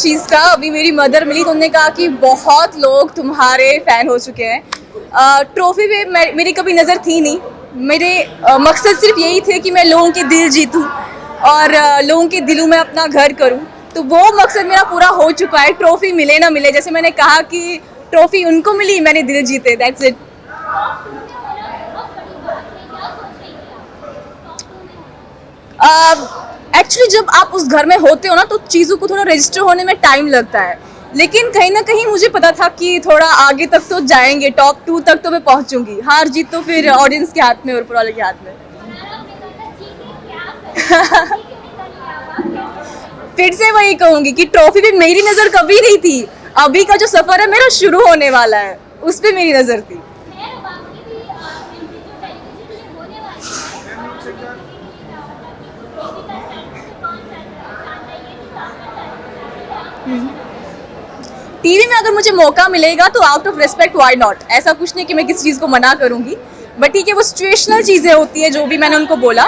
चीज़ का। अभी मेरी मदर मिली तो उन्होंने कहा कि बहुत लोग तुम्हारे फ़ैन हो चुके हैं। ट्रॉफी पे मेरी कभी नज़र थी नहीं। मेरे मकसद सिर्फ यही थे कि मैं लोगों के दिल जीतूं और लोगों के दिलों में अपना घर करूं। तो वो मकसद मेरा पूरा हो चुका है। ट्रॉफी मिले ना मिले, जैसे मैंने कहा कि ट्रॉफी उनको मिली, मैंने दिल जीते, दैट्स इट। एक्चुअली जब आप उस घर में होते हो ना तो चीज़ों को थोड़ा रजिस्टर होने में टाइम लगता है, लेकिन कहीं ना कहीं मुझे पता था कि थोड़ा आगे तक तो जाएंगे, टॉप 2 तक तो मैं पहुंचूंगी। हार जीत तो फिर ऑडियंस के हाथ में और ऊपर वाले के हाथ में। फिर से वही कहूंगी कि ट्रॉफी पे मेरी नज़र कभी नहीं थी। अभी का जो सफ़र है मेरा शुरू होने वाला है, उस पर मेरी नज़र थी। टीवी में अगर मुझे मौका मिलेगा तो out of respect why not. ऐसा कुछ नहीं कि मैं किसी चीज़ को मना करूंगी, बट ठीक है, वो सिचुएशनल चीज़ें होती है जो भी मैंने उनको बोला।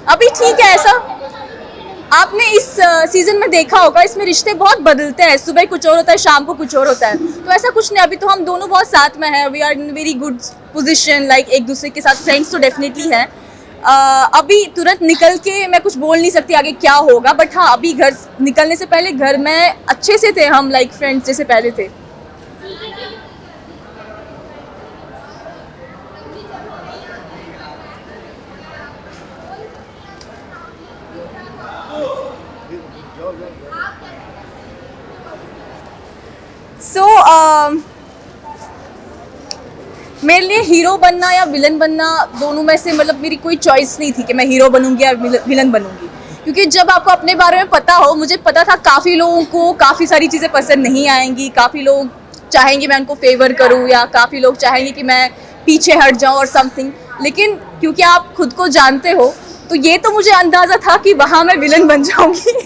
अभी ठीक है। ऐसा आपने इस सीजन में देखा होगा, इसमें रिश्ते बहुत बदलते हैं। सुबह कुछ और होता है, शाम को कुछ और होता है। तो ऐसा कुछ नहीं, अभी तो हम दोनों बहुत साथ में हैं। We are in very good position, like एक दूसरे के साथ फ्रेंड्स तो डेफिनेटली है। अभी तुरंत निकल के मैं कुछ बोल नहीं सकती आगे क्या होगा, बट हाँ, अभी घर निकलने से पहले घर में अच्छे से थे हम, लाइक फ्रेंड्स जैसे पहले थे। मेरे लिए हीरो बनना या विलन बनना, दोनों में से मतलब मेरी कोई चॉइस नहीं थी कि मैं हीरो बनूंगी या विलन बनूंगी। क्योंकि जब आपको अपने बारे में पता हो, मुझे पता था काफ़ी लोगों को काफ़ी सारी चीज़ें पसंद नहीं आएंगी। काफ़ी लोग चाहेंगे मैं उनको फेवर करूं, या काफ़ी लोग चाहेंगे कि मैं पीछे हट जाऊं और समथिंग। लेकिन क्योंकि आप खुद को जानते हो, तो ये तो मुझे अंदाज़ा था कि वहाँ मैं विलन बन जाऊंगी।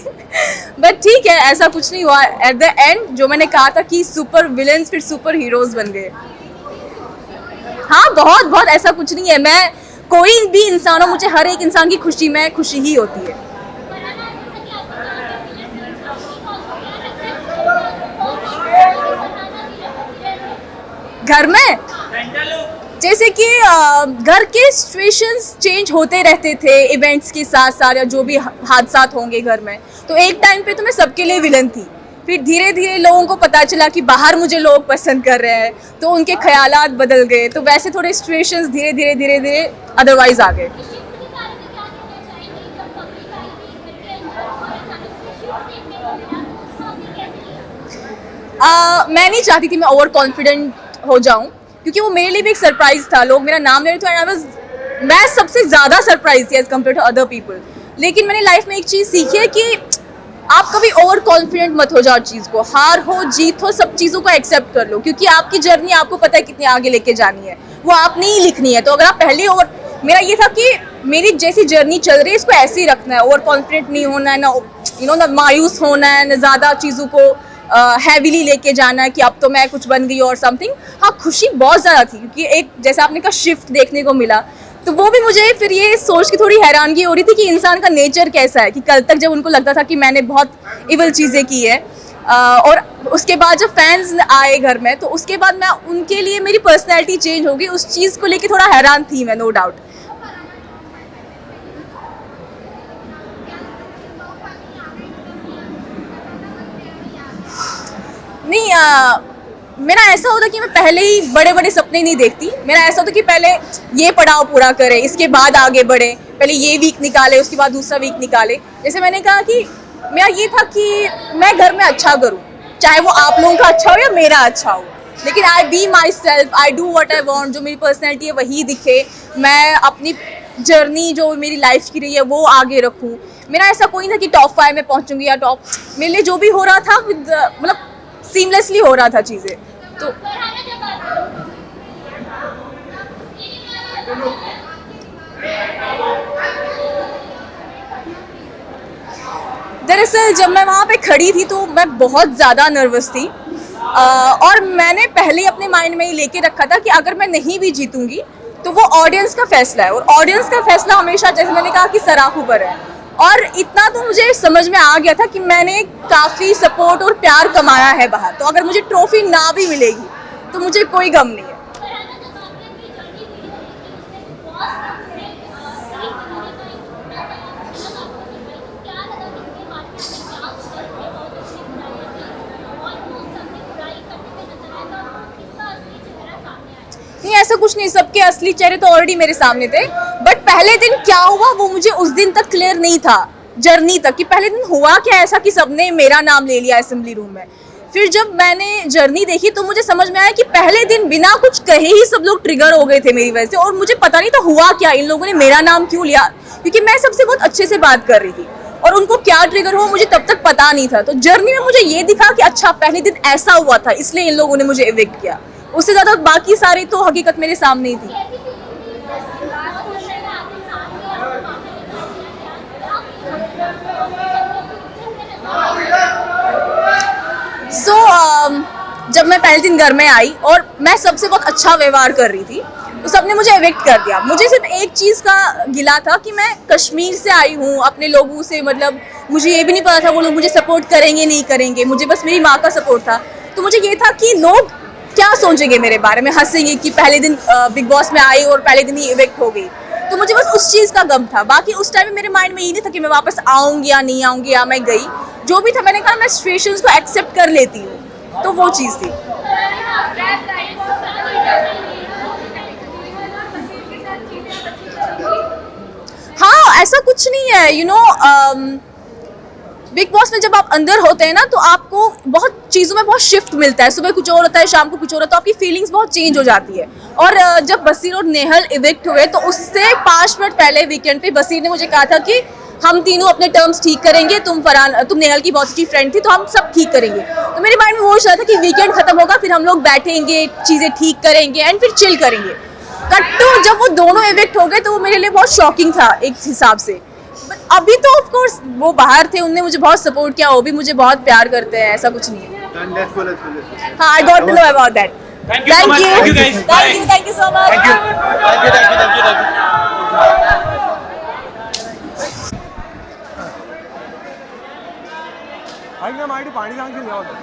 बट ठीक है, ऐसा कुछ नहीं हुआ। एट द एंड जो मैंने कहा था कि सुपर विलन्स फिर सुपर हीरोज बन गए। हाँ, बहुत बहुत, ऐसा कुछ नहीं है। मैं कोई भी इंसान हो, मुझे हर एक इंसान की खुशी में खुशी ही होती है। घर में जैसे कि घर के सिचुएशंस चेंज होते रहते थे इवेंट्स के साथ साथ, या जो भी हादसा होंगे घर में। तो एक टाइम पे तो मैं सबके लिए विलन थी। फिर धीरे धीरे लोगों को पता चला कि बाहर मुझे लोग पसंद कर रहे हैं, तो उनके ख्यालात बदल गए। तो वैसे थोड़े सिचुएशंस धीरे धीरे धीरे धीरे अदरवाइज आ गए। मैं नहीं चाहती थी मैं ओवर कॉन्फिडेंट हो जाऊं, क्योंकि वो मेरे लिए भी एक सरप्राइज था। लोग मेरा नाम ले रहे थे, मैं सबसे ज़्यादा सरप्राइज थी as compared to other people. लेकिन मैंने लाइफ में एक चीज़ सीखी है कि आप कभी ओवर कॉन्फिडेंट मत हो जाओ। चीज़ को, हार हो जीत हो, सब चीज़ों को एक्सेप्ट कर लो, क्योंकि आपकी जर्नी आपको पता है कितनी आगे लेके जानी है, वो आपने ही लिखनी है। तो अगर आप पहले ओवर, मेरा ये था कि मेरी जैसी जर्नी चल रही है इसको ऐसे ही रखना है, ओवर कॉन्फिडेंट नहीं होना है, ना ना मायूस होना है, ना ज़्यादा चीज़ों को हैवीली लेके जाना है कि अब तो मैं कुछ बन गई और समथिंग। हाँ, खुशी बहुत ज़्यादा थी, क्योंकि एक जैसा आपने कहा शिफ्ट देखने को मिला। तो वो भी मुझे फिर ये सोच के थोड़ी हैरानगी हो रही थी कि इंसान का नेचर कैसा है। कि कल तक जब उनको लगता था कि मैंने बहुत इवल चीज़ें की है, और उसके बाद जब फैंस आए घर में, तो उसके बाद मैं उनके लिए मेरी पर्सनैलिटी चेंज हो गई। उस चीज़ को लेके थोड़ा हैरान थी मैं, नो डाउट। नहीं, मेरा ऐसा होता कि मैं पहले ही बड़े बड़े सपने नहीं देखती। मेरा ऐसा होता कि पहले ये पड़ाव पूरा करें, इसके बाद आगे बढ़े। पहले ये वीक निकाले, उसके बाद दूसरा वीक निकाले। जैसे मैंने कहा कि मेरा ये था कि मैं घर में अच्छा करूं, चाहे वो आप लोगों का अच्छा हो या मेरा अच्छा हो। लेकिन I be myself, I do what I want. जो मेरी पर्सनैलिटी है वही दिखे। मैं अपनी जर्नी जो मेरी लाइफ की रही है वो आगे रखूँ। मेरा ऐसा कोई ना कि टॉप 5 में पहुँचूंगी या टॉप, मेरे लिए जो भी हो रहा था मतलब सीमलेसली हो रहा था चीज़ें। तो दरअसल जब मैं वहाँ पे खड़ी थी तो मैं बहुत ज़्यादा नर्वस थी और मैंने पहले ही अपने माइंड में ही लेके रखा था कि अगर मैं नहीं भी जीतूंगी तो वो ऑडियंस का फैसला है, और ऑडियंस का फैसला हमेशा, जैसे मैंने कहा, कि सराखों पर है। और इतना तो मुझे समझ में आ गया था कि मैंने काफ़ी सपोर्ट और प्यार कमाया है बाहर, तो अगर मुझे ट्रॉफी ना भी मिलेगी तो मुझे कोई गम नहीं है। नहीं, ऐसा कुछ नहीं, सबके असली चेहरे तो ऑलरेडी मेरे सामने थे, बट पहले दिन क्या हुआ वो मुझे उस दिन तक क्लियर नहीं था, जर्नी तक, कि पहले दिन हुआ क्या ऐसा कि सबने मेरा नाम ले लिया असेंबली रूम में। फिर जब मैंने जर्नी देखी तो मुझे समझ में आया कि पहले दिन बिना कुछ कहे ही सब लोग ट्रिगर हो गए थे मेरी वजह से, और मुझे पता नहीं था हुआ क्या, इन लोगों ने मेरा नाम क्यों लिया, क्योंकि मैं सबसे बहुत अच्छे से बात कर रही थी और उनको क्या ट्रिगर हुआ मुझे तब तक पता नहीं था। तो जर्नी में मुझे ये दिखा कि अच्छा पहले दिन ऐसा हुआ था, इसलिए इन लोगों ने मुझे इविक्ट किया। उससे ज़्यादा बाकी सारी तो हकीकत मेरे सामने ही थी। जब मैं पहले दिन घर में आई और मैं सबसे बहुत अच्छा व्यवहार कर रही थी तो सबने मुझे इविक्ट कर दिया। मुझे सिर्फ एक चीज़ का गिला था कि मैं कश्मीर से आई हूँ, अपने लोगों से, मतलब मुझे ये भी नहीं पता था वो लोग मुझे सपोर्ट करेंगे नहीं करेंगे, मुझे बस मेरी माँ का सपोर्ट था। तो मुझे ये था कि लोग क्या सोचेंगे मेरे बारे में, हंसेंगे कि पहले दिन बिग बॉस में आई और पहले दिन ही इविक्ट हो गई। तो मुझे बस उस चीज़ का गम था। बाकी उस टाइम में मेरे माइंड में ये नहीं था कि मैं वापस आऊँगी या नहीं आऊँगी या मैं गई। जो भी था मैंने कहा मैं सिचुएशंस को एक्सेप्ट कर लेती हूँ, तो वो चीज़ थी। हाँ, ऐसा कुछ नहीं है, यू नो, बिग बॉस में जब आप अंदर होते हैं ना तो आपको बहुत चीज़ों में बहुत शिफ्ट मिलता है। सुबह कुछ और होता है, शाम को कुछ और होता है, तो आपकी फीलिंग्स बहुत चेंज हो जाती है। और जब बसीर और नेहल इविक्ट हुए तो उससे 5 मिनट पहले वीकेंड पे बसीर ने मुझे कहा था कि हम तीनों अपने टर्म्स ठीक करेंगे, तुम नेहल की बहुत अच्छी फ्रेंड थी तो हम सब ठीक करेंगे। तो मेरे माइंड में वो चल रहा था कि वीकेंड खत्म होगा, फिर हम लोग बैठेंगे, चीज़ें ठीक करेंगे एंड फिर चिल करेंगे। कट्टू जब वो दोनों इविक्ट हो गए तो वो मेरे लिए बहुत शॉकिंग था एक हिसाब से। अभी तो ऑफ कोर्स वो बाहर थे, उनने मुझे बहुत सपोर्ट किया, वो भी मुझे बहुत प्यार करते हैं, ऐसा कुछ नहीं है। हाँ, I got to know about that. Thank you so much. Thank you guys. Thank you so much. Thank you. ऐक ना माझी पाणी सांगशील या होतं.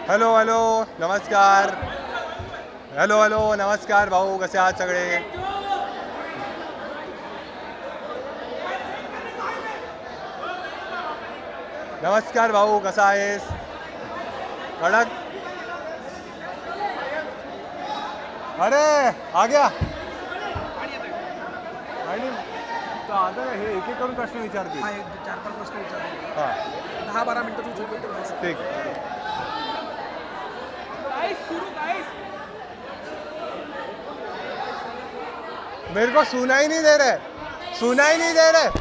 हॅलो हॅलो नमस्कार. हॅलो हॅलो नमस्कार भाऊ, कसे आहात सगळे? नमस्कार भाऊ, कसा आहेस? कडक. अरे आ गया. आणि तर आता हे एक एक करून प्रश्न विचारतील. 4-5 प्रश्न विचारले. हां 10-12 मिनिटं तुझं उत्तर ठीक. मेरे को सुनाई नहीं दे रहे, सुनाई नहीं दे रहे.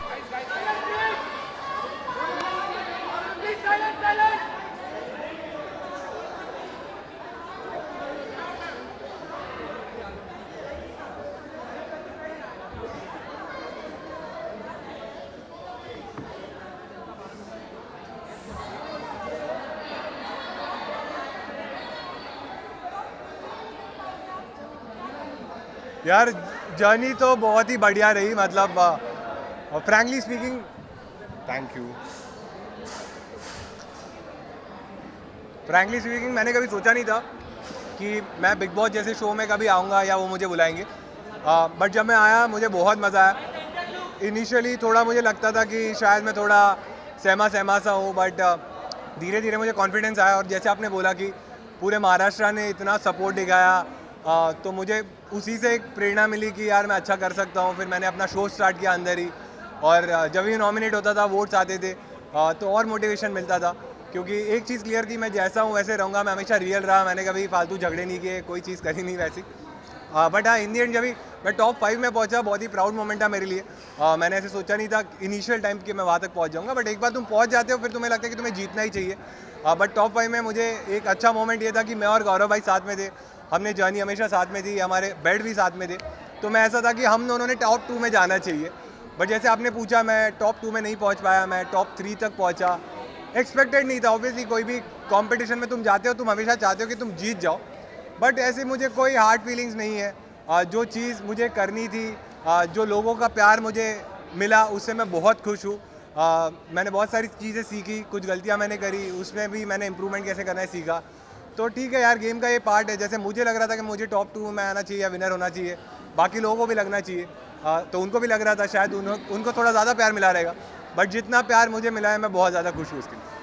यार जर्नी तो बहुत ही बढ़िया रही, मतलब frankly speaking, thank you. Frankly speaking मैंने कभी सोचा नहीं था कि मैं बिग बॉस जैसे शो में कभी आऊँगा या वो मुझे बुलाएंगे, बट जब मैं आया मुझे बहुत मज़ा आया. इनिशियली थोड़ा मुझे लगता था कि शायद मैं थोड़ा सहमा सा हूँ, बट धीरे धीरे मुझे कॉन्फिडेंस आया. और जैसे आपने बोला कि पूरे महाराष्ट्र ने इतना सपोर्ट दिखाया, तो मुझे उसी से एक प्रेरणा मिली कि यार मैं अच्छा कर सकता हूँ. फिर मैंने अपना शो स्टार्ट किया अंदर ही, और जब भी नॉमिनेट होता था, वोट्स आते थे, तो और मोटिवेशन मिलता था, क्योंकि एक चीज़ क्लियर थी, मैं जैसा हूँ वैसे रहूँगा, मैं हमेशा रियल रहा, मैंने कभी फालतू झगड़े नहीं किए, कोई चीज़ करी नहीं वैसी। बट हाँ, इन दी एंड जब भी मैं टॉप 5 में पहुंचा, बहुत ही प्राउड मोमेंट था मेरे लिए। मैंने ऐसे सोचा नहीं था इनिशियल टाइम कि मैं वहाँ तक पहुंच जाऊंगा, बट एक बार तुम पहुंच जाते हो फिर तुम्हें लगता है कि तुम्हें जीतना ही चाहिए। बट टॉप 5 में मुझे एक अच्छा मोमेंट ये था कि मैं और गौरव भाई साथ में थे, हमने जर्नी हमेशा साथ में थी, हमारे बेड भी साथ में थे, तो मैं ऐसा था कि हम दोनों ने टॉप 2 में जाना चाहिए। बट जैसे आपने पूछा, मैं टॉप 2 में नहीं पहुँच पाया, मैं टॉप 3 तक पहुँचा। एक्सपेक्टेड नहीं था, ऑब्वियसली कोई भी कॉम्पिटिशन में तुम जाते हो, तुम हमेशा चाहते हो कि तुम जीत जाओ, बट ऐसे मुझे कोई हार्ड फीलिंग्स नहीं है। जो चीज़ मुझे करनी थी, जो लोगों का प्यार मुझे मिला, उससे मैं बहुत खुश हूँ। मैंने बहुत सारी चीज़ें सीखी, कुछ गलतियाँ मैंने करी, उसमें भी मैंने इंप्रूवमेंट कैसे करना है सीखा। तो ठीक है यार, गेम का ये पार्ट है। जैसे मुझे लग रहा था कि मुझे टॉप 2 में आना चाहिए या विनर होना चाहिए, बाकी लोगों को भी लगना चाहिए, तो उनको भी लग रहा था शायद उनको थोड़ा ज़्यादा प्यार मिला रहेगा, बट जितना प्यार मुझे मिला है मैं बहुत ज़्यादा खुश हूँ उसके लिए।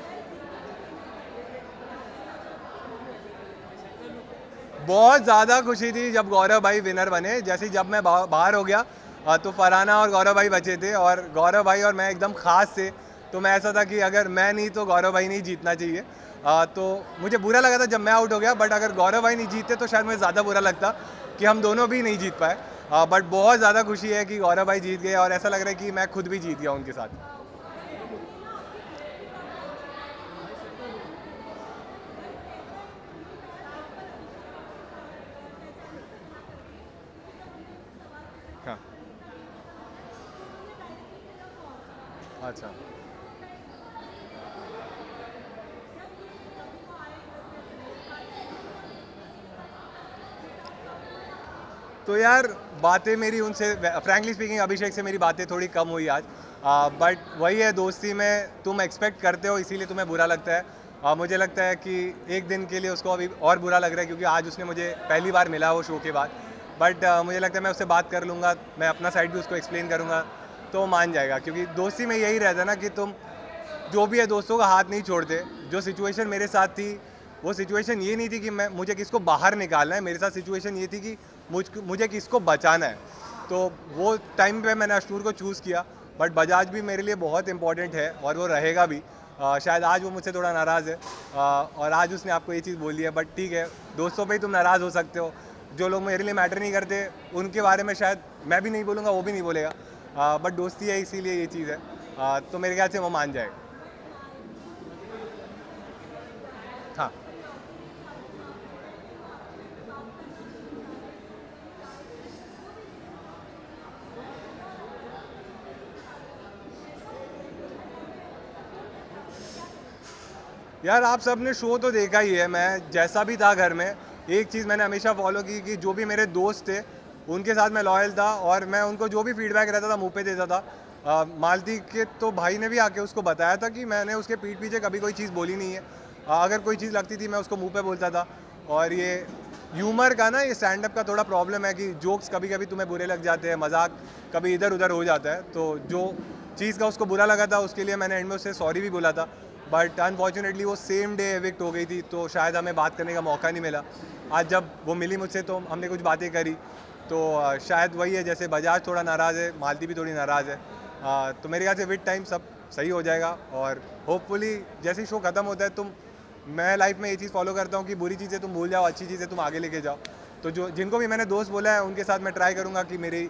बहुत ज़्यादा खुशी थी जब गौरव भाई विनर बने। जैसे जब मैं बाहर हो गया, तो फरहाना और गौरव भाई बचे थे, और गौरव भाई और मैं एकदम खास थे, तो मैं ऐसा था कि अगर मैं नहीं तो गौरव भाई नहीं जीतना चाहिए। तो मुझे बुरा लगा था जब मैं आउट हो गया, बट अगर गौरव भाई नहीं जीते तो शायद मुझे ज़्यादा बुरा लगता कि हम दोनों भी नहीं जीत पाए। बट बहुत ज़्यादा खुशी है कि गौरव भाई जीत गए, और ऐसा लग रहा है कि मैं खुद भी जीत गया उनके साथ। हाँ, अच्छा। तो यार, बातें मेरी उनसे फ्रैंकली स्पीकिंग अभिषेक से मेरी बातें थोड़ी कम हुई आज, बट वही है, दोस्ती में तुम एक्सपेक्ट करते हो इसीलिए तुम्हें बुरा लगता है। मुझे लगता है कि एक दिन के लिए उसको अभी और बुरा लग रहा है, क्योंकि आज उसने मुझे पहली बार मिला वो शो के बाद। बट मुझे लगता है मैं उससे बात कर लूँगा, मैं अपना साइड भी उसको एक्सप्लेन करूँगा, तो मान जाएगा। क्योंकि दोस्ती में यही रहता है ना कि तुम जो भी है दोस्तों का हाथ नहीं छोड़ते। जो सिचुएशन मेरे साथ थी, वो सिचुएशन ये नहीं थी कि मुझे किसको बाहर निकालना है, मेरे साथ सिचुएशन ये थी कि मुझे किसको बचाना है। तो वो टाइम पे मैंने अशनूर को चूज़ किया, बट बजाज भी मेरे लिए बहुत इंपॉर्टेंट है और वो रहेगा भी। शायद आज वो मुझसे थोड़ा नाराज़ है, और आज उसने आपको ये चीज़ बोली है, बट ठीक है, दोस्तों पे ही तुम नाराज़ हो सकते हो। जो लोग मेरे लिए मैटर नहीं करते उनके बारे में शायद मैं भी नहीं बोलूँगा, वो भी नहीं बोलेगा, बट दोस्ती है इसीलिए ये चीज़ है। तो मेरे ख्याल से वो मान जाएगा। हाँ, यार आप सब ने शो तो देखा ही है। मैं जैसा भी था घर में, एक चीज़ मैंने हमेशा फॉलो की कि जो भी मेरे दोस्त थे उनके साथ मैं लॉयल था, और मैं उनको जो भी फीडबैक रहता था मुंह पे देता था। मालती के तो भाई ने भी आके उसको बताया था कि मैंने उसके पीठ पीछे कभी कोई चीज़ बोली नहीं है। अगर कोई चीज़ लगती थी मैं उसको मुंह पे बोलता था। और ये ह्यूमर का ना, ये स्टैंड अप का थोड़ा प्रॉब्लम है कि जोक्स कभी कभी तुम्हें बुरे लग जाते हैं, मजाक कभी इधर उधर हो जाता है। तो जो चीज़ का उसको बुरा लगा था उसके लिए मैंने एंड में उससे सॉरी भी बोला था, बट अनफॉर्चुनेटली वो सेम डे एविक्ट हो गई थी, तो शायद हमें बात करने का मौका नहीं मिला। आज जब वो मिली मुझसे तो हमने कुछ बातें करी, तो शायद वही है, जैसे बजाज थोड़ा नाराज़ है, मालती भी थोड़ी नाराज़ है। तो मेरे ख्याल से विद टाइम सब सही हो जाएगा, और होपफुली जैसे ही शो ख़त्म होता है, मैं लाइफ में ये चीज़ फॉलो करता हूँ कि बुरी चीज़ें तुम भूल जाओ, अच्छी चीज़ें तुम आगे लेके जाओ। तो जिनको भी मैंने दोस्त बोला है उनके साथ मैं ट्राई करूँगा कि मेरी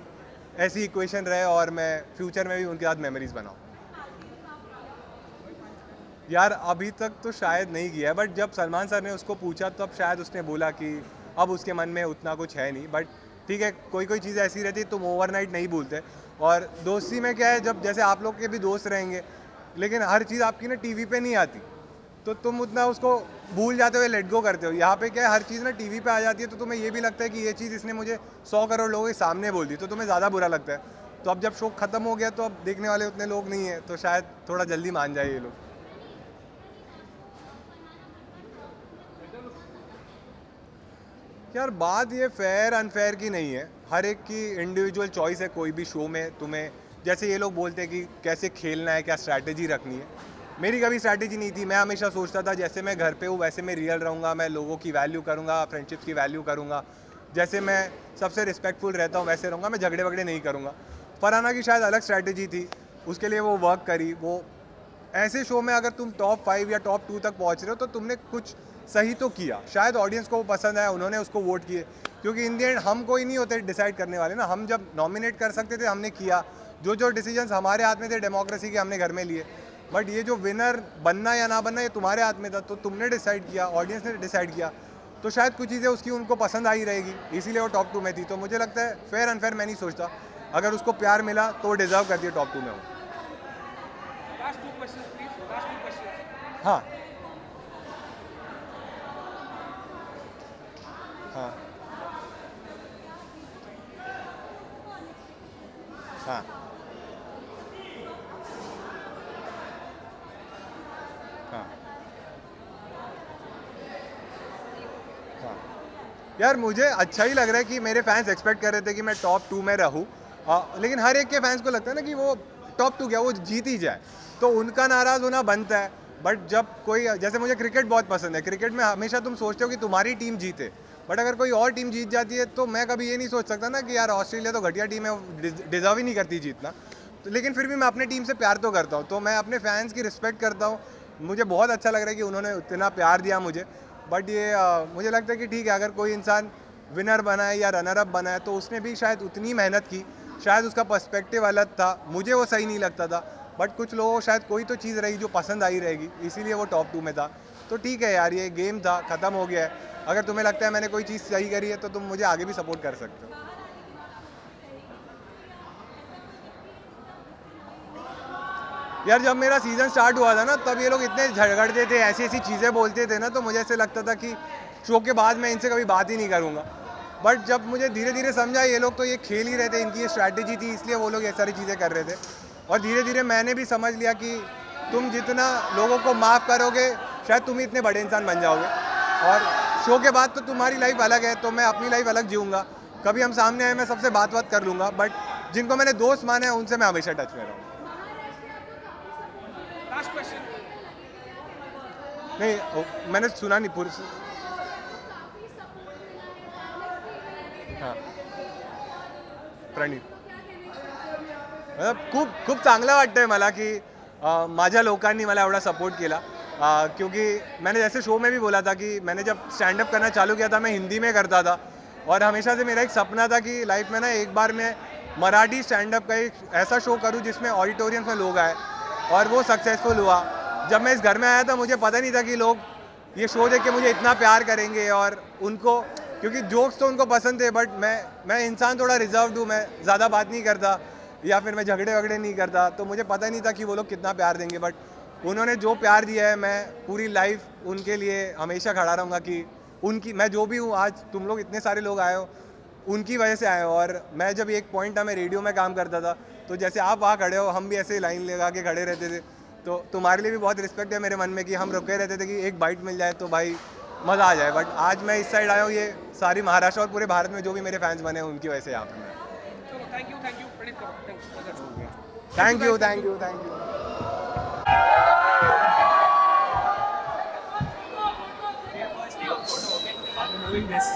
ऐसी इक्वेशन रहे और मैं फ्यूचर में भी उनके साथ मेमोरीज बनाऊँ। यार अभी तक तो शायद नहीं किया है, बट जब सलमान सर ने उसको पूछा तब शायद उसने बोला कि अब उसके मन में उतना कुछ है नहीं। बट ठीक है, कोई कोई चीज़ ऐसी रहती है तुम ओवरनाइट नहीं भूलते। और दोस्ती में क्या है, जब जैसे आप लोग के भी दोस्त रहेंगे, लेकिन हर चीज़ आपकी ना टीवी पे नहीं आती, तो तुम उतना उसको भूल जाते हो, लेट गो करते हो। यहाँ पे क्या है, हर चीज़ ना टीवी पे आ जाती है, तो तुम्हें ये भी लगता है कि ये चीज़ इसने मुझे 100 करोड़ लोगों के सामने बोल दी, तो तुम्हें ज़्यादा बुरा लगता है। तो अब जब शो ख़त्म हो गया तो अब देखने वाले उतने लोग नहीं हैं, तो शायद थोड़ा जल्दी मान जाए ये लोग। यार बात ये फेयर अनफेयर की नहीं है, हर एक की इंडिविजुअल चॉइस है। कोई भी शो में तुम्हें, जैसे ये लोग बोलते हैं कि कैसे खेलना है, क्या स्ट्रैटेजी रखनी है, मेरी कभी स्ट्रैटेजी नहीं थी। मैं हमेशा सोचता था जैसे मैं घर पे हूँ वैसे मैं रियल रहूँगा, मैं लोगों की वैल्यू करूँगा, फ्रेंडशिप्स की वैल्यू करूँगा, जैसे मैं सबसे रिस्पेक्टफुल रहता हूँ वैसे रहूँगा, मैं झगड़े वगड़े नहीं करूँगा। फरहाना की शायद अलग स्ट्रैटेजी थी, उसके लिए वो वर्क करी। वो ऐसे शो में अगर तुम टॉप 5 या टॉप 2 तक पहुंच रहे हो तो तुमने कुछ सही तो किया। शायद ऑडियंस को वो पसंद आया, उन्होंने उसको वोट किए, क्योंकि इन द एंड हम कोई नहीं होते डिसाइड करने वाले ना। हम जब नॉमिनेट कर सकते थे हमने किया, जो जो डिसीजंस हमारे हाथ में थे डेमोक्रेसी के हमने घर में लिए। बट ये जो विनर बनना या ना बनना ये तुम्हारे हाथ में था, तो तुमने डिसाइड किया, ऑडियंस ने डिसाइड किया, तो शायद कुछ चीज़ें उसकी उनको पसंद आई रहेगी, इसीलिए वो टॉप 2 में थी। तो मुझे लगता है फेयर अनफेयर मैं नहीं सोचता, अगर उसको प्यार मिला तो वो डिजर्व करती है टॉप 2 में हो। Last 2 questions, please. Last 2 questions. हाँ हाँ हाँ हाँ हाँ यार, मुझे अच्छा ही लग रहा है कि मेरे फैंस एक्सपेक्ट कर रहे थे कि मैं टॉप 2 में रहूँ, लेकिन हर एक के फैंस को लगता है ना कि वो टॉप 2 क्या वो जीत ही जाए, तो उनका नाराज़ होना बनता है। बट जब कोई, जैसे मुझे क्रिकेट बहुत पसंद है, क्रिकेट में हमेशा तुम सोचते हो कि तुम्हारी टीम जीते, बट अगर कोई और टीम जीत जाती है तो मैं कभी ये नहीं सोच सकता ना कि यार ऑस्ट्रेलिया तो घटिया टीम है, डिजर्व ही नहीं करती जीतना। तो लेकिन फिर भी मैं अपने टीम से प्यार तो करता हूँ, तो मैं अपने फैंस की रिस्पेक्ट करता हूँ। मुझे बहुत अच्छा लग रहा है कि उन्होंने इतना प्यार दिया मुझे। बट ये मुझे लगता है कि ठीक है, अगर कोई इंसान विनर बना है या रनर अप बना है तो उसने भी शायद उतनी मेहनत की, शायद उसका पर्सपेक्टिव अलग था, मुझे वो सही नहीं लगता था, बट कुछ लोगों को शायद कोई तो चीज़ रही जो पसंद आई रहेगी, इसीलिए वो टॉप 2 में था। तो ठीक है यार, ये गेम था, ख़त्म हो गया है। अगर तुम्हें लगता है मैंने कोई चीज़ सही करी है तो तुम मुझे आगे भी सपोर्ट कर सकते हो। यार जब मेरा सीज़न स्टार्ट हुआ था ना, तब ये लोग इतने झगड़ते थे, ऐसी ऐसी चीज़ें बोलते थे ना, तो मुझे ऐसे लगता था कि शो के बाद मैं इनसे कभी बात ही नहीं करूँगा। बट जब मुझे धीरे धीरे समझा ये लोग तो ये खेल ही रहे थे, इनकी ये स्ट्रैटेजी थी, इसलिए वो लोग ये सारी चीज़ें कर रहे थे। और धीरे धीरे मैंने भी समझ लिया कि तुम जितना लोगों को माफ़ करोगे शायद तुम ही इतने बड़े इंसान बन जाओगे। और शो के बाद तो तुम्हारी लाइफ अलग है, तो मैं अपनी लाइफ अलग जीऊँगा। कभी हम सामने आए मैं सबसे बात कर लूँगा, बट जिनको मैंने दोस्त माने हैं उनसे मैं हमेशा टच में रहूँगा। Last question. नहीं, मैंने सुना नहीं पूरी। हां, प्रणीत खूप खूप चांगलं वाटतंय मला की माझ्या लोकांनी मला एवढा सपोर्ट केला, क्योंकि मैंने जैसे शो में भी बोला था कि मैंने जब स्टैंड अप करना चालू किया था मैं हिंदी में करता था, और हमेशा से मेरा एक सपना था कि लाइफ में ना एक बार मैं मराठी स्टैंड अप का एक ऐसा शो करूं जिसमें ऑडिटोरियम में लोग आए, और वो सक्सेसफुल हुआ। जब मैं इस घर में आया था मुझे पता नहीं था कि लोग ये शो देख के मुझे इतना प्यार करेंगे, और उनको, क्योंकि जोक्स तो उनको पसंद थे, बट मैं इंसान थोड़ा रिजर्व्ड हूँ, मैं ज़्यादा बात नहीं करता या फिर मैं झगड़े वगड़े नहीं करता, तो मुझे पता नहीं था कि वो लोग कितना प्यार देंगे। बट उन्होंने जो प्यार दिया है, मैं पूरी लाइफ उनके लिए हमेशा खड़ा रहूँगा कि उनकी, मैं जो भी हूँ आज, तुम लोग इतने सारे लोग आए हो उनकी वजह से आए हो। और मैं जब एक पॉइंट था मैं रेडियो में काम करता था, तो जैसे आप वहाँ खड़े हो हम भी ऐसे लाइन लगा के खड़े रहते थे, तो तुम्हारे लिए भी बहुत रिस्पेक्ट है मेरे मन में कि हम रुके रहते थे कि एक बाइट मिल जाए तो भाई मज़ा आ जाए। बट आज मैं इस साइड आया हूँ, ये सारी महाराष्ट्र और पूरे भारत में जो भी मेरे फैंस बने हैं उनकी वजह से यहाँ पे मैं। चलो, thank you Praneet Kapoor, thank you. Doing this.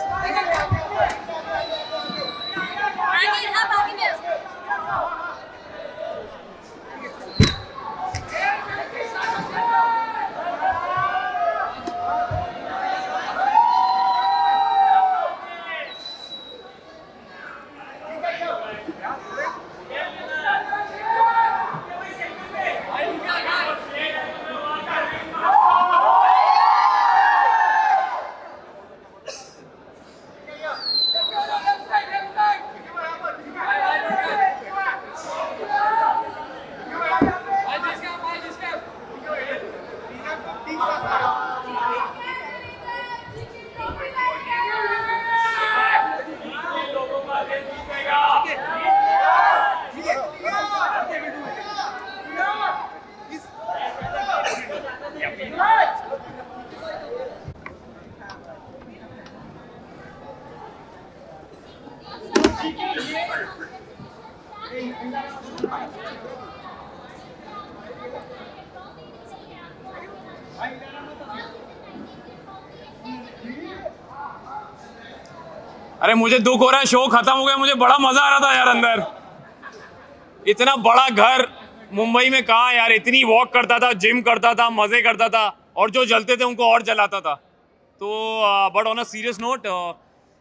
अरे मुझे दुख हो रहा है, शो खत्म हो गया, मुझे बड़ा मजा आ रहा था यार अंदर। इतना बड़ा घर, मुंबई में कहाँ यार, इतनी वॉक करता था, जिम करता था, मज़े करता था, और जो जलते थे उनको और जलाता था। तो but on a serious note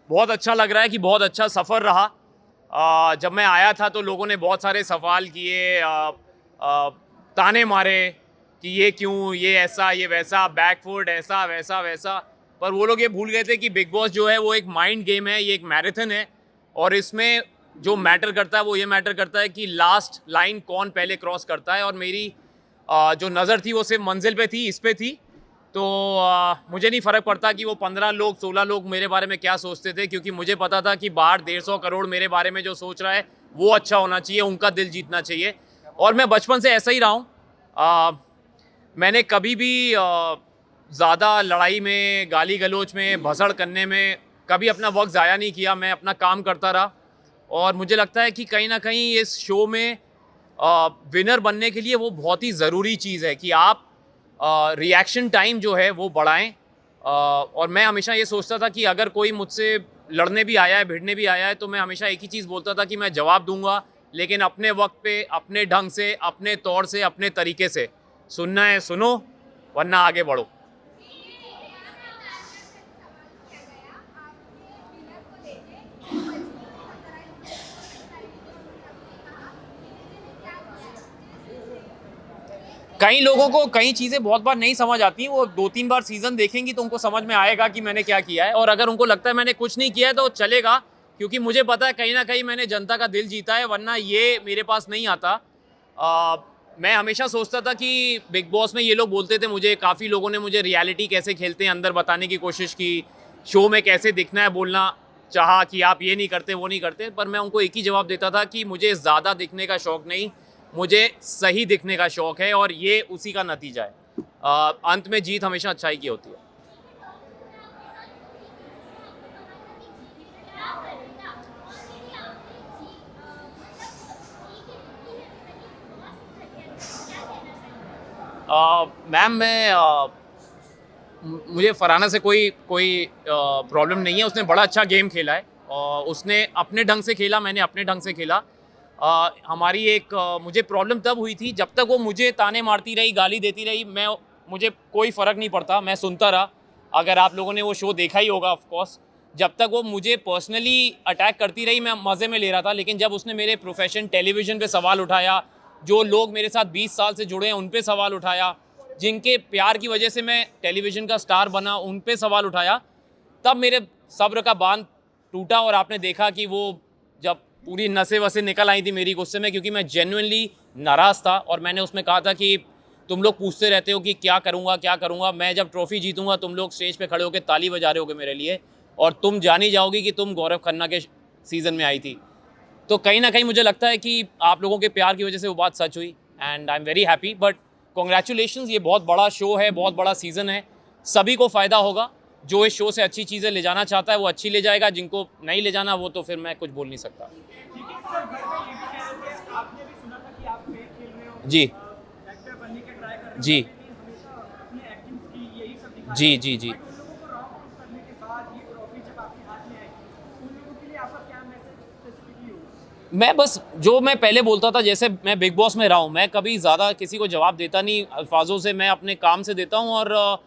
बहुत अच्छा लग रहा है कि बहुत अच्छा सफ़र रहा। जब मैं आया था तो लोगों ने बहुत सारे सवाल किए, ताने मारे कि ये क्यों, ये ऐसा, ये वैसा, बैकफुट ऐसा वैसा वैसा, पर वो लोग ये भूल गए थे कि बिग बॉस जो है वो एक माइंड गेम है, ये एक मैराथन है, और इसमें जो मैटर करता है वो ये मैटर करता है कि लास्ट लाइन कौन पहले क्रॉस करता है। और मेरी जो नज़र थी वो सिर्फ मंजिल पे थी, इस पे थी। तो मुझे नहीं फ़र्क पड़ता कि वो 15 लोग 16 लोग मेरे बारे में क्या सोचते थे, क्योंकि मुझे पता था कि बाहर 150 करोड़ मेरे बारे में जो सोच रहा है वो अच्छा होना चाहिए, उनका दिल जीतना चाहिए। और मैं बचपन से ऐसा ही रहा हूँ। मैंने कभी भी ज़्यादा लड़ाई में, गाली गलौज में, भसड़ करने में कभी अपना वक्त ज़ाया नहीं किया। मैं अपना काम करता रहा, और मुझे लगता है कि कहीं ना कहीं इस शो में विनर बनने के लिए वो बहुत ही ज़रूरी चीज़ है कि आप रिएक्शन टाइम जो है वो बढ़ाएं। और मैं हमेशा ये सोचता था कि अगर कोई मुझसे लड़ने भी आया है, भिड़ने भी आया है, तो मैं हमेशा एक ही चीज़ बोलता था कि मैं जवाब दूंगा, लेकिन अपने वक्त पे, अपने ढंग से, अपने तौर से, अपने तरीके से। सुनना है सुनो, वरना आगे बढ़ो। कई लोगों को कई चीज़ें बहुत बार नहीं समझ आती, वो 2-3 बार सीज़न देखेंगी तो उनको समझ में आएगा कि मैंने क्या किया है। और अगर उनको लगता है मैंने कुछ नहीं किया है तो चलेगा, क्योंकि मुझे पता है कहीं ना कहीं मैंने जनता का दिल जीता है, वरना ये मेरे पास नहीं आता। मैं हमेशा सोचता था कि बिग बॉस में ये लोग बोलते थे मुझे, काफ़ी लोगों ने मुझे रियलिटी कैसे खेलते हैं अंदर बताने की कोशिश की, शो में कैसे दिखना है बोलना चाहा कि आप ये नहीं करते, वो नहीं करते, पर मैं उनको एक ही जवाब देता था कि मुझे ज़्यादा दिखने का शौक़ नहीं, मुझे सही दिखने का शौक़ है, और ये उसी का नतीजा है। अंत में जीत हमेशा अच्छाई की होती है। मैम, मुझे फरहाना से कोई प्रॉब्लम नहीं है। उसने बड़ा अच्छा गेम खेला है, और उसने अपने ढंग से खेला, मैंने अपने ढंग से खेला। हमारी मुझे प्रॉब्लम तब हुई थी जब तक वो मुझे ताने मारती रही, गाली देती रही, मुझे कोई फ़र्क नहीं पड़ता, मैं सुनता रहा। अगर आप लोगों ने वो शो देखा ही होगा ऑफ कोर्स, जब तक वो मुझे पर्सनली अटैक करती रही मैं मज़े में ले रहा था। लेकिन जब उसने मेरे प्रोफेशन टेलीविज़न पे सवाल उठाया, जो लोग मेरे साथ 20 साल से जुड़े हैं उन पे सवाल उठाया, जिनके प्यार की वजह से मैं टेलीविज़न का स्टार बना उन पे सवाल उठाया, तब मेरे सब्र का बांध टूटा। और आपने देखा कि वो जब पूरी नसें वसें निकल आई थी मेरी गुस्से में, क्योंकि मैं जेन्युइनली नाराज़ था। और मैंने उसमें कहा था कि तुम लोग पूछते रहते हो कि क्या करूँगा क्या करूँगा, मैं जब ट्रॉफ़ी जीतूँगा तुम लोग स्टेज पे खड़े होकर ताली बजा रहे होगे मेरे लिए, और तुम जान ही जाओगी कि तुम गौरव खन्ना के सीज़न में आई थी। तो कहीं ना कहीं मुझे लगता है कि आप लोगों के प्यार की वजह से वो बात सच हुई, and I am very happy. But congratulations, ये बहुत बड़ा शो है, बहुत बड़ा सीज़न है, सभी को फ़ायदा होगा। जो इस शो से अच्छी चीज़ें ले जाना चाहता है वो अच्छी ले जाएगा, जिनको नहीं ले जाना वो तो फिर मैं कुछ बोल नहीं सकता। जी जी जी जी जी मैं बस जो मैं पहले बोलता था, जैसे मैं बिग बॉस में रहा हूँ, मैं कभी ज़्यादा किसी को जवाब देता नहीं अल्फाजों से, मैं अपने काम से देता हूँ। और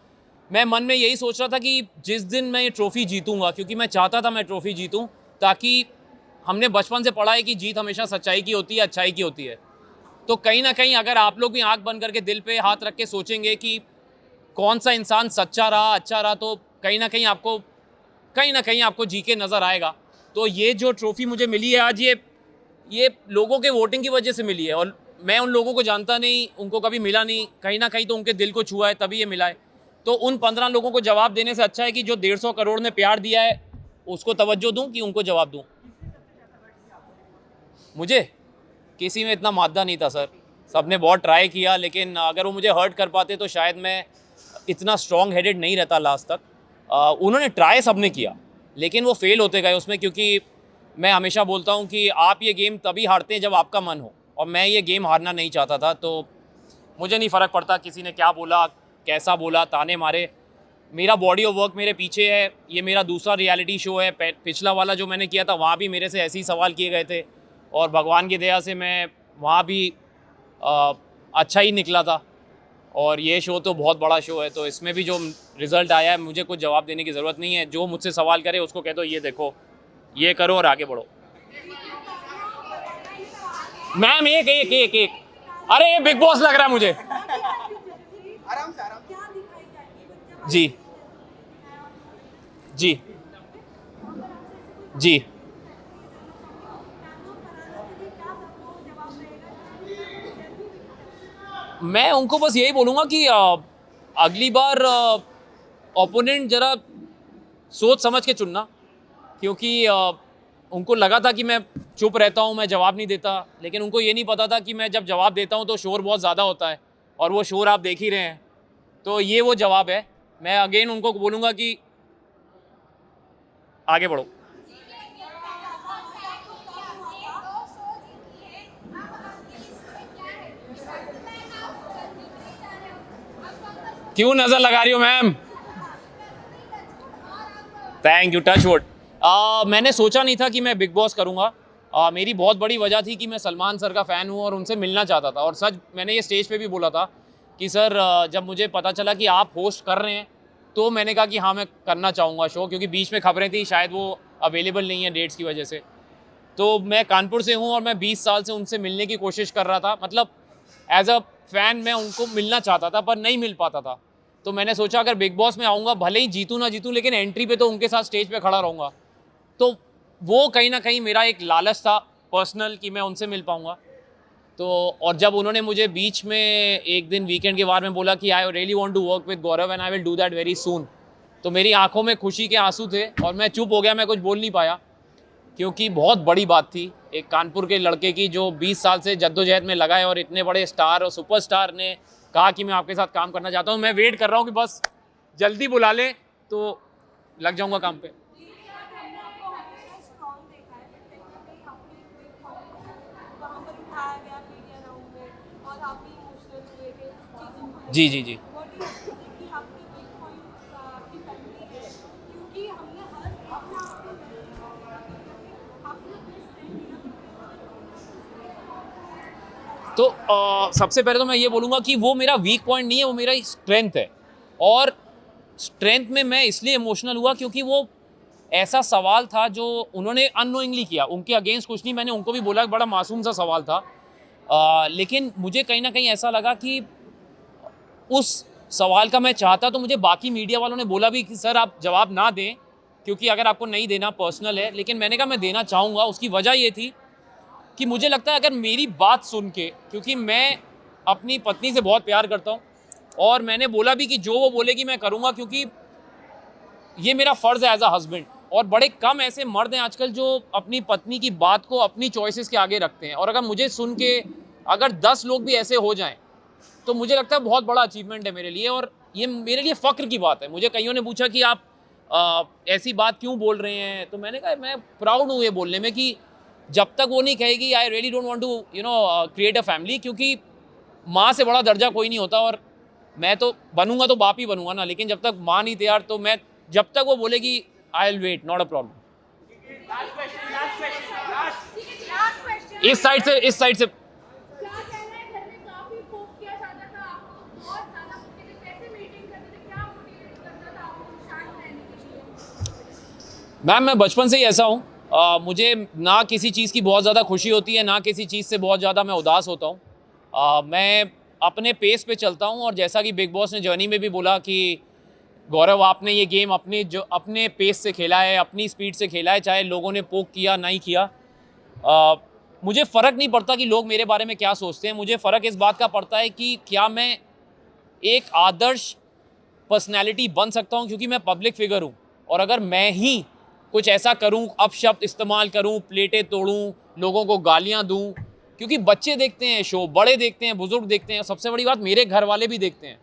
मैं मन में यही सोच रहा था कि जिस दिन मैं ये ट्रॉफ़ी जीतूँगा, क्योंकि मैं चाहता था मैं ट्रॉफ़ी जीतूँ, ताकि हमने बचपन से पढ़ा है कि जीत हमेशा सच्चाई की होती है, अच्छाई की होती है। तो कहीं ना कहीं अगर आप लोग भी आंख बंद करके दिल पे हाथ रख के सोचेंगे कि कौन सा इंसान सच्चा रहा, अच्छा रहा, तो कहीं ना कहीं आपको जी के नज़र आएगा। तो ये जो ट्रॉफ़ी मुझे मिली है आज, ये लोगों के वोटिंग की वजह से मिली है, और मैं उन लोगों को जानता नहीं, उनको कभी मिला नहीं, कहीं ना कहीं तो उनके दिल को छुआ है तभी ये मिला है। तो उन 15 लोगों को जवाब देने से अच्छा है कि जो 150 करोड़ ने प्यार दिया है उसको तवज्जो दूं कि उनको जवाब दूं। मुझे किसी में इतना मादा नहीं था सर, सबने बहुत ट्राई किया, लेकिन अगर वो मुझे हर्ट कर पाते तो शायद मैं इतना स्ट्रॉन्ग हेडेड नहीं रहता लास्ट तक। उन्होंने ट्राई सबने किया, लेकिन वो फेल होते गए उसमें, क्योंकि मैं हमेशा बोलता हूँ कि आप ये गेम तभी हारते हैं जब आपका मन हो, और मैं ये गेम हारना नहीं चाहता था। तो मुझे नहीं फ़र्क पड़ता किसी ने क्या बोला, कैसा बोला, ताने मारे। मेरा बॉडी ऑफ वर्क मेरे पीछे है, ये मेरा दूसरा रियलिटी शो है। पिछला वाला जो मैंने किया था वहाँ भी मेरे से ऐसे ही सवाल किए गए थे, और भगवान की दया से मैं वहाँ भी अच्छा ही निकला था। और ये शो तो बहुत बड़ा शो है, तो इसमें भी जो रिज़ल्ट आया है मुझे कुछ जवाब देने की ज़रूरत नहीं है। जो मुझसे सवाल करे उसको कह दो ये देखो, ये करो और आगे बढ़ो। मैम एक एक एक एक अरे ये बिग बॉस लग रहा है मुझे। जी जी जी मैं उनको बस यही बोलूँगा कि अगली बार ओपोनेंट ज़रा सोच समझ के चुनना, क्योंकि उनको लगा था कि मैं चुप रहता हूँ, मैं जवाब नहीं देता, लेकिन उनको ये नहीं पता था कि मैं जब जवाब देता हूँ तो शोर बहुत ज़्यादा होता है, और वो शोर आप देख ही रहे हैं। तो ये वो जवाब है। मैं अगेन उनको बोलूँगा कि आगे बढ़ो। क्यों नज़र लगा रही हो ma'am? Thank you, touch wood. मैंने सोचा नहीं था कि मैं बिग बॉस करूँगा। मेरी बहुत बड़ी वजह थी कि मैं सलमान सर का फ़ैन हूँ और उनसे मिलना चाहता था। और सच मैंने ये स्टेज पे भी बोला था कि सर जब मुझे पता चला कि आप होस्ट कर रहे हैं तो मैंने कहा कि हाँ मैं करना चाहूँगा शो, क्योंकि बीच में खबरें थी शायद वो अवेलेबल नहीं है डेट्स की वजह से। तो मैं कानपुर से हूँ और मैं 20 साल से उनसे मिलने की कोशिश कर रहा था, मतलब एज अ फ़ैन मैं उनको मिलना चाहता था पर नहीं मिल पाता था। तो मैंने सोचा अगर बिग बॉस में आऊँगा, भले ही जीतूँ ना जीतूँ, लेकिन एंट्री पे तो उनके साथ स्टेज पे खड़ा रहूँगा। तो वो कहीं ना कहीं मेरा एक लालच था पर्सनल कि मैं उनसे मिल पाऊँगा। तो और जब उन्होंने मुझे बीच में एक दिन वीकेंड के बारे में बोला कि I really want to work with Gaurav and I will do that very soon, तो मेरी आंखों में खुशी के आंसू थे और मैं चुप हो गया, मैं कुछ बोल नहीं पाया, क्योंकि बहुत बड़ी बात थी एक कानपुर के लड़के की जो 20 साल से जद्दोजहद में लगा है और इतने बड़े स्टार और सुपरस्टार ने कहा कि मैं आपके साथ काम करना चाहता हूँ। मैं वेट कर रहा हूँ कि बस जल्दी बुला ले तो लग जाऊँगा काम पे। जी जी जी तो सबसे पहले तो मैं ये बोलूँगा कि वो मेरा वीक पॉइंट नहीं है, वो मेरा स्ट्रेंथ है। और स्ट्रेंथ में मैं इसलिए इमोशनल हुआ क्योंकि वो ऐसा सवाल था जो उन्होंने अननोइंगली किया। उनके अगेंस्ट कुछ नहीं, मैंने उनको भी बोला बड़ा मासूम सा सवाल था, लेकिन मुझे कहीं ना कहीं ऐसा लगा कि उस सवाल का मैं चाहता तो मुझे बाकी मीडिया वालों ने बोला भी कि सर आप जवाब ना दें, क्योंकि अगर आपको नहीं देना पर्सनल है, लेकिन मैंने कहा मैं देना चाहूँगा। उसकी वजह ये थी कि मुझे लगता है अगर मेरी बात सुन के, क्योंकि मैं अपनी पत्नी से बहुत प्यार करता हूँ और मैंने बोला भी कि जो वो बोलेगी मैं करूँगा, क्योंकि ये मेरा फ़र्ज़ है एज अ हस्बैंड। और बड़े कम ऐसे मर्द हैं आजकल जो अपनी पत्नी की बात को अपनी चॉइसेस के आगे रखते हैं। और अगर मुझे सुन के अगर 10 लोग भी ऐसे हो जाएं तो मुझे लगता है बहुत बड़ा अचीवमेंट है मेरे लिए, और ये मेरे लिए फ़ख्र की बात है। मुझे कईयों ने पूछा कि आप ऐसी बात क्यों बोल रहे हैं, तो मैंने कहा मैं प्राउड हूँ ये बोलने में कि जब तक वो नहीं कहेगी I really don't want to create a family, क्योंकि माँ से बड़ा दर्जा कोई नहीं होता। और मैं तो बनूंगा तो बाप ही बनूंगा ना, लेकिन जब तक माँ नहीं तैयार तो मैं, जब तक वो बोलेगी I will wait, not a problem. इस साइड से मैम मैं बचपन से ही ऐसा हूँ। मुझे ना किसी चीज़ की बहुत ज़्यादा खुशी होती है, ना किसी चीज़ से बहुत ज़्यादा मैं उदास होता हूँ। मैं अपने पेस पे चलता हूँ, और जैसा कि बिग बॉस ने जर्नी में भी बोला कि गौरव आपने ये गेम अपने पेस से खेला है, अपनी स्पीड से खेला है, चाहे लोगों ने पोक किया नहीं किया। मुझे फ़र्क नहीं पड़ता कि लोग मेरे बारे में क्या सोचते हैं। मुझे फ़र्क इस बात का पड़ता है कि क्या मैं एक आदर्श पर्सनैलिटी बन सकता हूँ, क्योंकि मैं पब्लिक फिगर हूँ। और अगर मैं ही कुछ ऐसा करूं, अपशब्द इस्तेमाल करूं, प्लेटें तोड़ूं, लोगों को गालियां दूं, क्योंकि बच्चे देखते हैं शो, बड़े देखते हैं, बुजुर्ग देखते हैं, सबसे बड़ी बात मेरे घर वाले भी देखते हैं।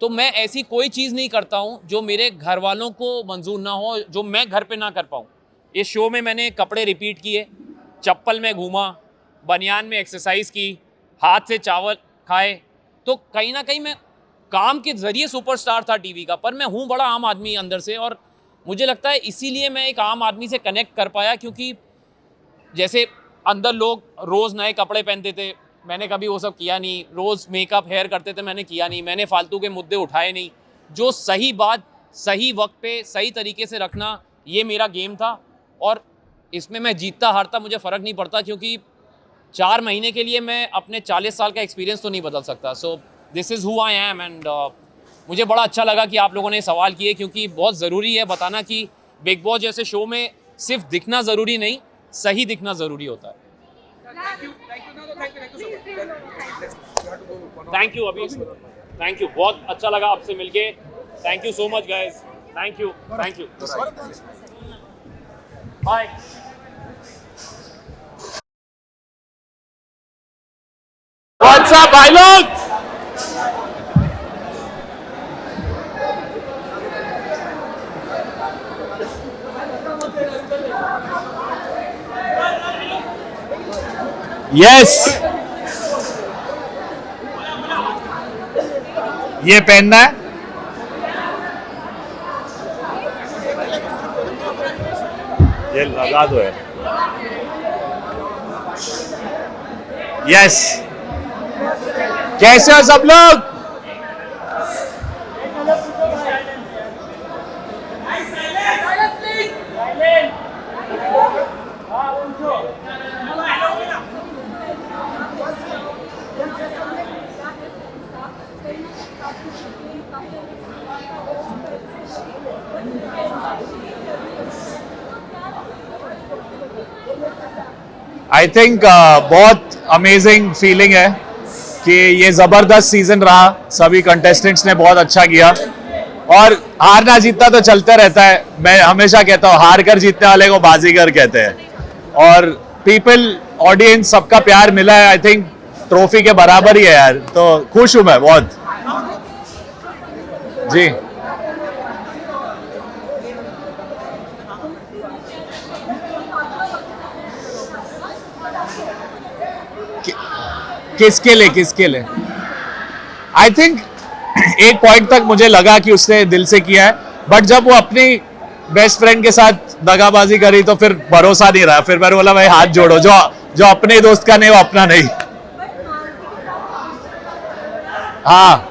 तो मैं ऐसी कोई चीज़ नहीं करता हूं जो मेरे घर वालों को मंजूर ना हो, जो मैं घर पे ना कर पाऊं। इस शो में मैंने कपड़े रिपीट किए, चप्पल में घूमा, बनियान में एक्सरसाइज की, हाथ से चावल खाए। तो कहीं ना कहीं मैं काम के ज़रिए सुपरस्टार था टीवी का, पर मैं हूँ बड़ा आम आदमी अंदर से। और मुझे लगता है इसीलिए मैं एक आम आदमी से कनेक्ट कर पाया, क्योंकि जैसे अंदर लोग रोज़ नए कपड़े पहनते थे, मैंने कभी वो सब किया नहीं, रोज़ मेकअप हेयर करते थे मैंने किया नहीं, मैंने फालतू के मुद्दे उठाए नहीं। जो सही बात सही वक्त पे सही तरीके से रखना, ये मेरा गेम था। और इसमें मैं जीतता हारता मुझे फ़र्क नहीं पड़ता, क्योंकि 4 महीने के लिए मैं अपने 40 साल का एक्सपीरियंस तो नहीं बदल सकता। So this is who I am. And मुझे बड़ा अच्छा लगा कि आप लोगों ने सवाल किए, क्योंकि बहुत ज़रूरी है बताना कि बिग बॉस जैसे शो में सिर्फ दिखना ज़रूरी नहीं, सही दिखना ज़रूरी होता है। Thank you Abhi, thank you, बहुत अच्छा लगा आपसे मिलके। Thank you so much guys, thank you, thank you, bye. What's up भाई लोग? यस, ये पहनना है। ये लगा दो है। यस, कैसे हो सब लोग? आई थिंक बहुत अमेजिंग फीलिंग है कि ये ज़बरदस्त सीजन रहा। सभी कंटेस्टेंट्स ने बहुत अच्छा किया, और हारना जीतना तो चलता रहता है। मैं हमेशा कहता हूँ हार कर जीतने वाले को बाजीगर कहते हैं। और पीपल, ऑडियंस, सबका प्यार मिला है। आई थिंक ट्रॉफी के बराबर ही है यार, तो खुश हूँ मैं बहुत जी। किसके लिए? आई थिंक एक पॉइंट तक मुझे लगा कि उसने दिल से किया है, बट जब वो अपनी बेस्ट फ्रेंड के साथ दगाबाजी करी तो फिर भरोसा नहीं रहा। फिर मैंने बोला भाई हाथ जोड़ो, जो अपने दोस्त का नहीं वो अपना नहीं। हाँ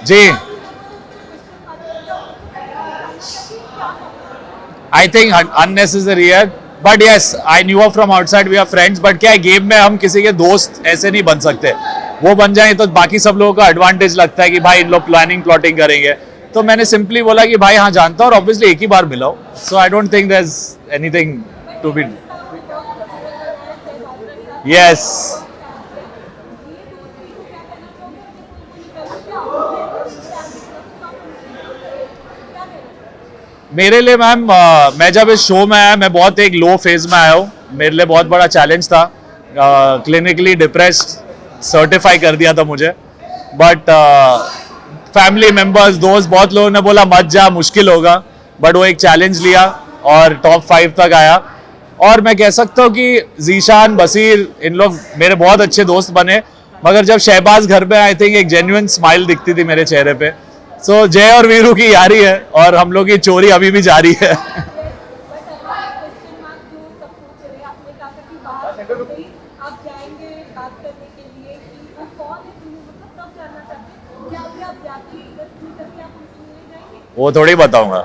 जी, आई थिंक अननेसेसरी है, but yes I knew from outside, we are friends. But क्या है, गेम में हम किसी के दोस्त ऐसे नहीं बन सकते। वो बन जाए तो बाकी सब लोगों का एडवांटेज लगता है कि भाई इन लोग प्लॉटिंग करेंगे। तो मैंने सिंपली बोला कि भाई हाँ जानता हूँ, और ऑब्वियसली एक ही बार मिलाओ। So I don't think there is anything to be. Yes, मेरे लिए मैम, मैं जब इस शो में आया, मैं बहुत एक लो फेज में आया हूँ। मेरे लिए बहुत बड़ा चैलेंज था। क्लिनिकली डिप्रेस्ड सर्टिफाई कर दिया था मुझे। बट फैमिली मेंबर्स, दोस्त, बहुत लोगों ने बोला मत जा, मुश्किल होगा। बट वो एक चैलेंज लिया और टॉप 5 तक आया। और मैं कह सकता हूँ कि जीशान, बसीर, इन लोग मेरे बहुत अच्छे दोस्त बने। मगर जब शहबाज घर पे, आई थिंक एक जेन्युइन स्माइल दिखती थी मेरे चेहरे पे। सो जय और वीरू की यारी है, और हम लोग की चोरी अभी भी जारी है। वो थोड़ी बताऊंगा।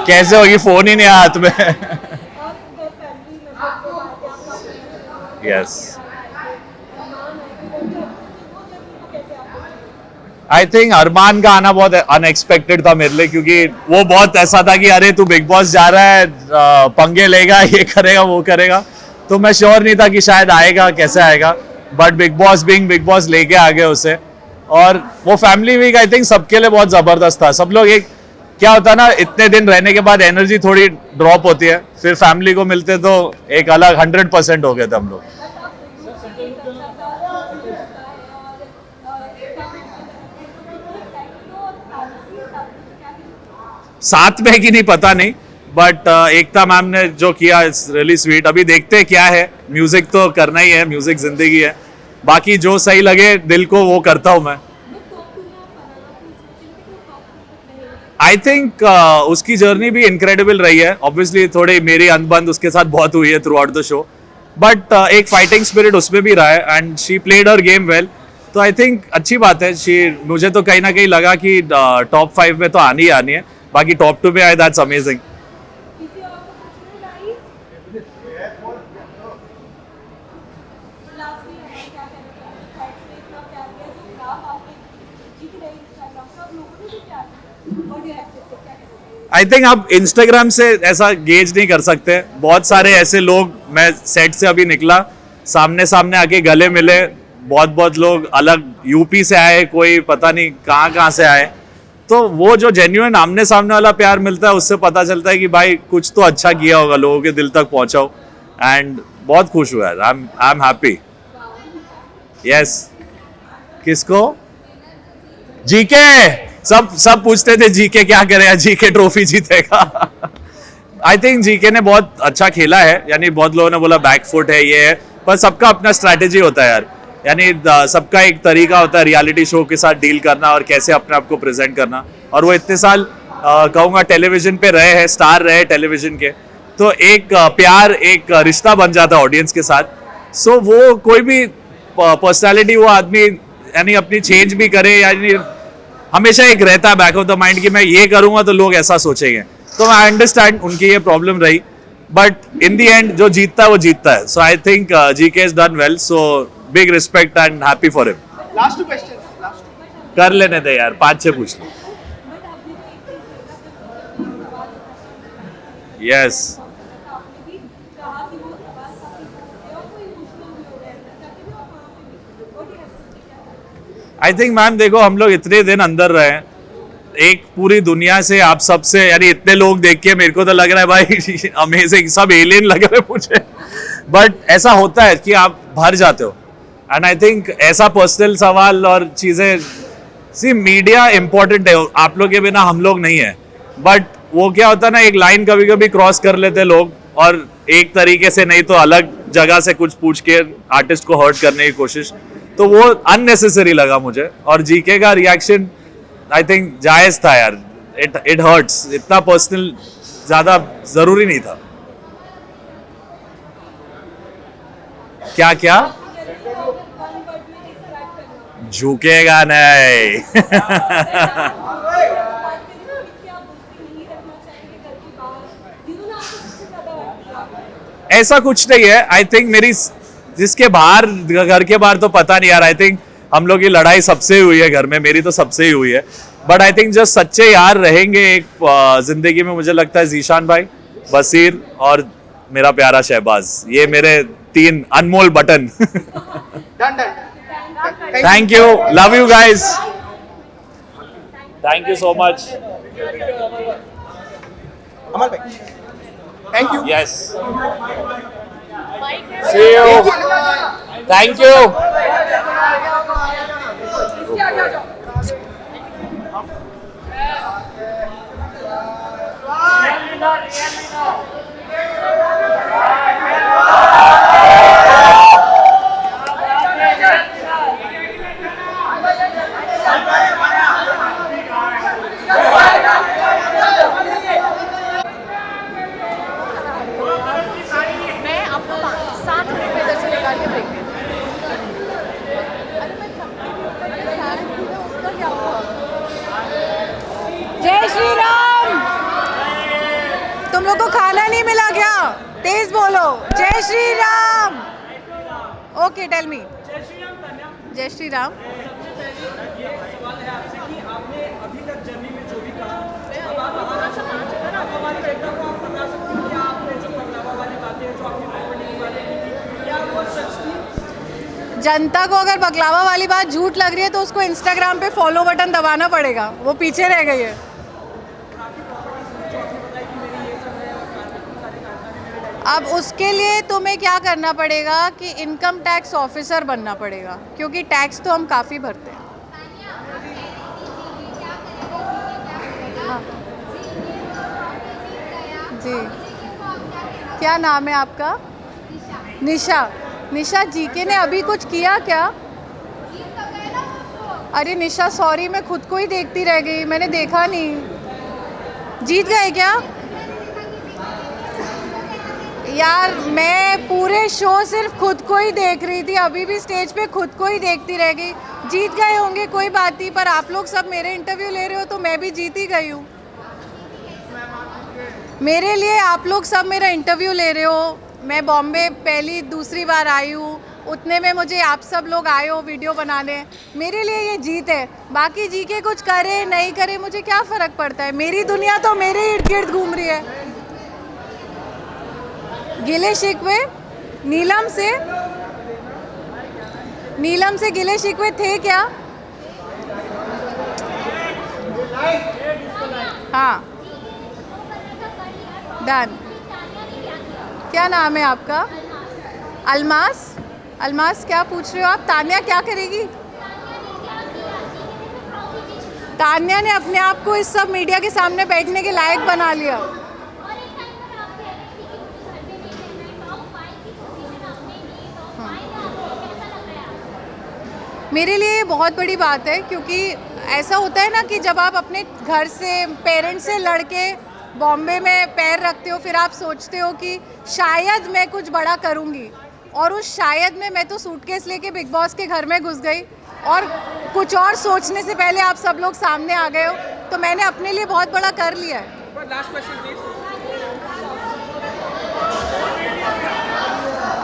कैसे होगी, फोन ही नहीं है हाथ में। यस, आई थिंक अरमान का आना बहुत अनएक्सपेक्टेड था मेरे लिए, क्योंकि वो बहुत ऐसा था कि अरे तू बिग बॉस जा रहा है, पंगे लेगा, ये करेगा वो करेगा। तो मैं श्योर नहीं था कि शायद आएगा, कैसे आएगा। बट बिग बॉस लेके आ गए उसे। और वो फैमिली वीक आई थिंक सबके लिए बहुत ज़बरदस्त था। सब लोग एक, क्या होता है ना, इतने दिन रहने के बाद एनर्जी थोड़ी ड्रॉप होती है, फिर फैमिली को मिलते तो एक अलग 100% हो गए थे हम लोग। साथ में कि नहीं पता नहीं, बट एकता मैम ने जो किया इट्स रियली स्वीट। अभी देखते हैं क्या है। म्यूजिक तो करना ही है, म्यूजिक जिंदगी है। बाकी जो सही लगे दिल को वो करता हूँ मैं। आई थिंक उसकी जर्नी भी इनक्रेडिबल रही है. ऑब्वियसली थोड़ी मेरी अनबन उसके साथ बहुत हुई है through out the show, but एक फाइटिंग स्पिरिट उसमें भी रहा है and she played her game well. तो आई थिंक अच्छी बात है. मुझे तो कहीं ना कहीं लगा कि टॉप 5 में तो आनी ही आनी है. बाकी टॉप 2 में आए, दैट्स अमेजिंग. आई थिंक आप इंस्टाग्राम से ऐसा गेज नहीं कर सकते. बहुत सारे ऐसे लोग, मैं सेट से अभी निकला, सामने सामने आके गले मिले. बहुत लोग अलग यूपी से आए, कोई पता नहीं कहाँ से आए. तो वो जो जेन्युइन आमने सामने वाला प्यार मिलता है, उससे पता चलता है कि भाई कुछ तो अच्छा किया होगा, लोगों के दिल तक पहुंचा हो. एंड बहुत खुश हुआ है. I am happy. यस. किसको? जीके. सब पूछते थे जीके क्या करेगा, जीके ट्रॉफी जीतेगा. आई थिंक जीके ने बहुत अच्छा खेला है. यानी बहुत लोगों ने बोला बैकफुट है, ये है, पर सबका अपना स्ट्रैटेजी होता है यार. यानी सबका एक तरीका होता है रियलिटी शो के साथ डील करना और कैसे अपने आप को प्रेजेंट करना. और वो इतने साल कहूँगा टेलीविजन पे रहे हैं, स्टार रहे टेलीविजन के, तो एक प्यार, एक रिश्ता बन जाता है ऑडियंस के साथ. सो वो कोई भी पर्सनैलिटी वो आदमी यानी अपनी चेंज भी करे, यानी हमेशा एक रहता है बैक ऑफ द माइंड कि मैं ये करूंगा तो लोग ऐसा सोचेंगे. तो आई अंडरस्टैंड उनकी ये प्रॉब्लम रही, बट इन द एंड जो जीतता है वो जीतता है. So I think GK is done well. So big respect and happy for him. Last 2 questions. कर लेने दे यार, 5-6 पूछ लो. यस. आई थिंक मैम देखो, हम लोग इतने दिन अंदर रहे हैं, एक पूरी दुनिया से, आप सबसे, यानी इतने लोग देख के मेरे को तो लग रहा है भाई अमेजिंग, सब एलियन लग रहे हैं मुझे. बट ऐसा होता है कि आप भर जाते हो. एंड आई थिंक ऐसा पर्सनल सवाल और चीज़ें, सी मीडिया इंपॉर्टेंट है, आप लोग के बिना हम लोग नहीं है. बट वो क्या होता है ना, एक लाइन कभी कभी क्रॉस कर लेते लोग, और एक तरीके से नहीं तो अलग जगह से कुछ पूछ के आर्टिस्ट को हर्ट करने की कोशिश. तो वो अननेसेसरी लगा मुझे. और जीके का रिएक्शन आई थिंक जायज था यार. It hurts. इतना पर्सनल ज्यादा जरूरी नहीं था. क्या झुकेगा नहीं. ऐसा कुछ नहीं है. आई थिंक मेरी जिसके बाहर, घर के बाहर तो पता नहीं यार. आई थिंक हम लोग की लड़ाई सबसे हुई है घर में, मेरी तो सबसे ही हुई है. बट आई थिंक जो सच्चे यार रहेंगे एक जिंदगी में, मुझे लगता है जीशान भाई, बसीर और मेरा प्यारा शहबाज, ये मेरे 3 अनमोल button. Done. Thank you. Love you guys. Thank you so much. Amal bhai. Thank you. Yes. See you. Thank you. मैं आपको 7 मिनट में इधर से निकाल के फेंक देती हूँ. जय श्री राम. तुम लोग को खाना नहीं मिला क्या? तेज बोलो. जय Shri Ram. Okay, tell me. जय श्री राम. जनता को अगर बकलावा वाली बात झूठ लग रही है तो उसको इंस्टाग्राम पे फॉलो बटन दबाना पड़ेगा, वो पीछे रह गई है. अब उसके लिए तुम्हें क्या करना पड़ेगा कि इनकम टैक्स ऑफिसर बनना पड़ेगा, क्योंकि टैक्स तो हम काफ़ी भरते हैं. हाँ. जी, क्या नाम है आपका? निशा. निशा, जीके ने अभी कुछ किया क्या? अरे निशा सॉरी, मैं खुद को ही देखती रह गई, मैंने देखा नहीं. जीत गए क्या? यार मैं पूरे शो सिर्फ खुद को ही देख रही थी, अभी भी स्टेज पे खुद को ही देखती रह गई। जीत गए होंगे कोई बात नहीं, पर आप लोग सब मेरे इंटरव्यू ले रहे हो तो मैं भी जीत ही गई हूँ। मेरे लिए आप लोग सब मेरा इंटरव्यू ले रहे हो। मैं बॉम्बे पहली दूसरी बार आई हूँ, उतने में मुझे आप सब लोग आए हो वीडियो बनाने। मेरे लिए ये जीत है। बाकी जी के कुछ करे नहीं करे मुझे क्या फ़र्क पड़ता है, मेरी दुनिया तो मेरे इर्द गिर्द घूम रही है। गिले शिकवे नीलम से गिले शिकवे थे क्या? हाँ डन। क्या नाम है आपका? अलमास क्या पूछ रहे हो आप? तान्या क्या करेगी? तान्या ने अपने आप को इस सब मीडिया के सामने बैठने के लायक बना लिया। मेरे लिए ये बहुत बड़ी बात है, क्योंकि ऐसा होता है ना कि जब आप अपने घर से पेरेंट्स से लड़के बॉम्बे में पैर रखते हो, फिर आप सोचते हो कि शायद मैं कुछ बड़ा करूँगी, और उस शायद में मैं तो सूटकेस लेके बिग बॉस के घर में घुस गई, और कुछ और सोचने से पहले आप सब लोग सामने आ गए हो, तो मैंने अपने लिए बहुत बड़ा कर लिया है। Last question, please.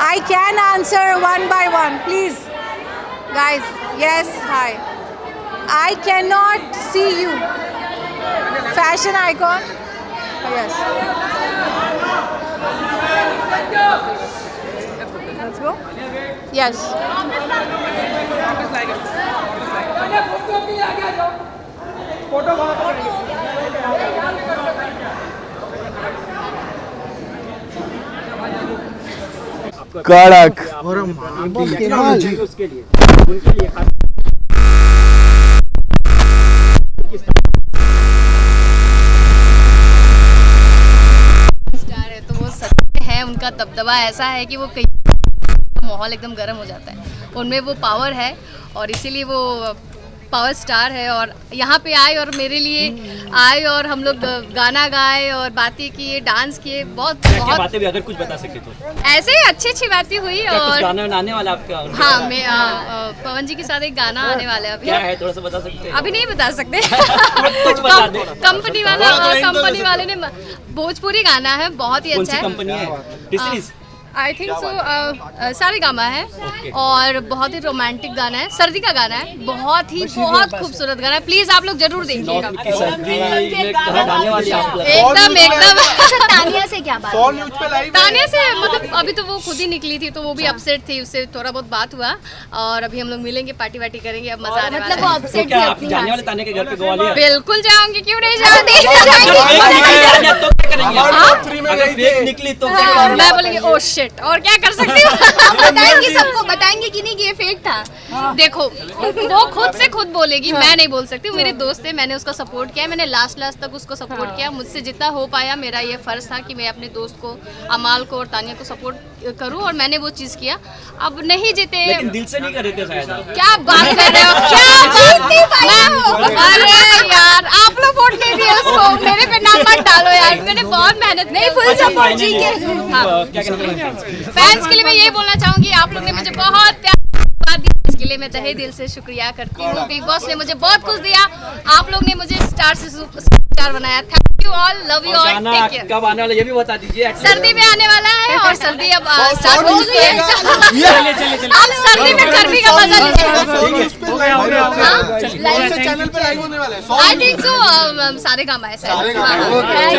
I can answer one by one, please. Guys, yes, hi. I cannot see you. Fashion icon? Yes. Let's go. Yes. कड़क स्टार है तो वो सच में है, उनका दबदबा ऐसा है कि वो कई माहौल एकदम गर्म हो जाता है। उनमें वो पावर है और इसीलिए वो पावर स्टार है। और यहाँ पे आए और मेरे लिए आए और हम लोग गाना गाए और बातें किए, डांस किए, बहुत बातें भी अगर कुछ बता सके तो ऐसे ही अच्छी बातें हुई। और गाना आने वाला आपका? हाँ, मैं पवन जी के साथ एक गाना आने वाला है अभी। क्या है, थोड़ा सा बता सकते हैं? अभी नहीं बता सकते। कुछ बता दो। कंपनी वाले ने भोजपुरी गाना है, बहुत ही कौन अच्छा सी है। कंपनी है? आई थिंक सो सारे गाना है और बहुत ही रोमांटिक गाना है, सर्दी का गाना है, बहुत खूबसूरत गाना है। प्लीज आप लोग जरूर देखिएगा। एकदम तानिया से क्या बात? तानिया से मतलब अभी तो वो खुद ही निकली थी तो वो भी अपसेट थी, उससे थोड़ा बहुत बात हुआ और अभी हम लोग मिलेंगे, पार्टी वार्टी करेंगे, अब मजा आने वाला है। वो अपसेट जाने वाले ताने के घर पे ग्वालियर? बिल्कुल जाऊंगी, क्यों नहीं जाऊंगी। निकली तो मैं बोलेंगे ओ शिट, और क्या कर सकती हूँ। बताएंगे सबको, बताएंगे कि नहीं कि ये फेक था। देखो वो खुद से खुद बोलेगी, मैं नहीं बोल सकती। मेरे दोस्त है, मैंने उसका सपोर्ट किया, मैंने लास्ट तक उसको सपोर्ट किया। मुझसे जितना हो पाया, मेरा ये फर्ज था कि मैं अपने दोस्त को, अमाल को और तानिया को सपोर्ट करूं और मैंने वो चीज़ किया। अब नहीं जीते, लेकिन दिल से नहीं कर रहे थे शायद आप। क्या बात कर रहे हो, अरे यार आप लोग वोट नहीं दिए उसको, मेरे पे नाम मत डालो यार, मैंने बहुत मेहनत नहीं, फुल सपोर्ट जी के। फैंस के लिए मैं यही बोलना चाहूंगी, आप लोग ने मुझे बहुत प्यार दिया, इसके लिए मैं तहे दिल से शुक्रिया करती हूँ। बिग बॉस ने मुझे बहुत कुछ दिया, आप लोग ने मुझे स्टार से सुपरस्टार बनाया। Thank you all, love you all, take care. कब आने वाला ये भी बता दीजिए। सर्दी में आने वाला है और सर्दी अब स्टार्ट हो चुकी है। आप सर्दी में गर्मी का मजा लीजिए। आई थिंक सो सारे काम आए। Thank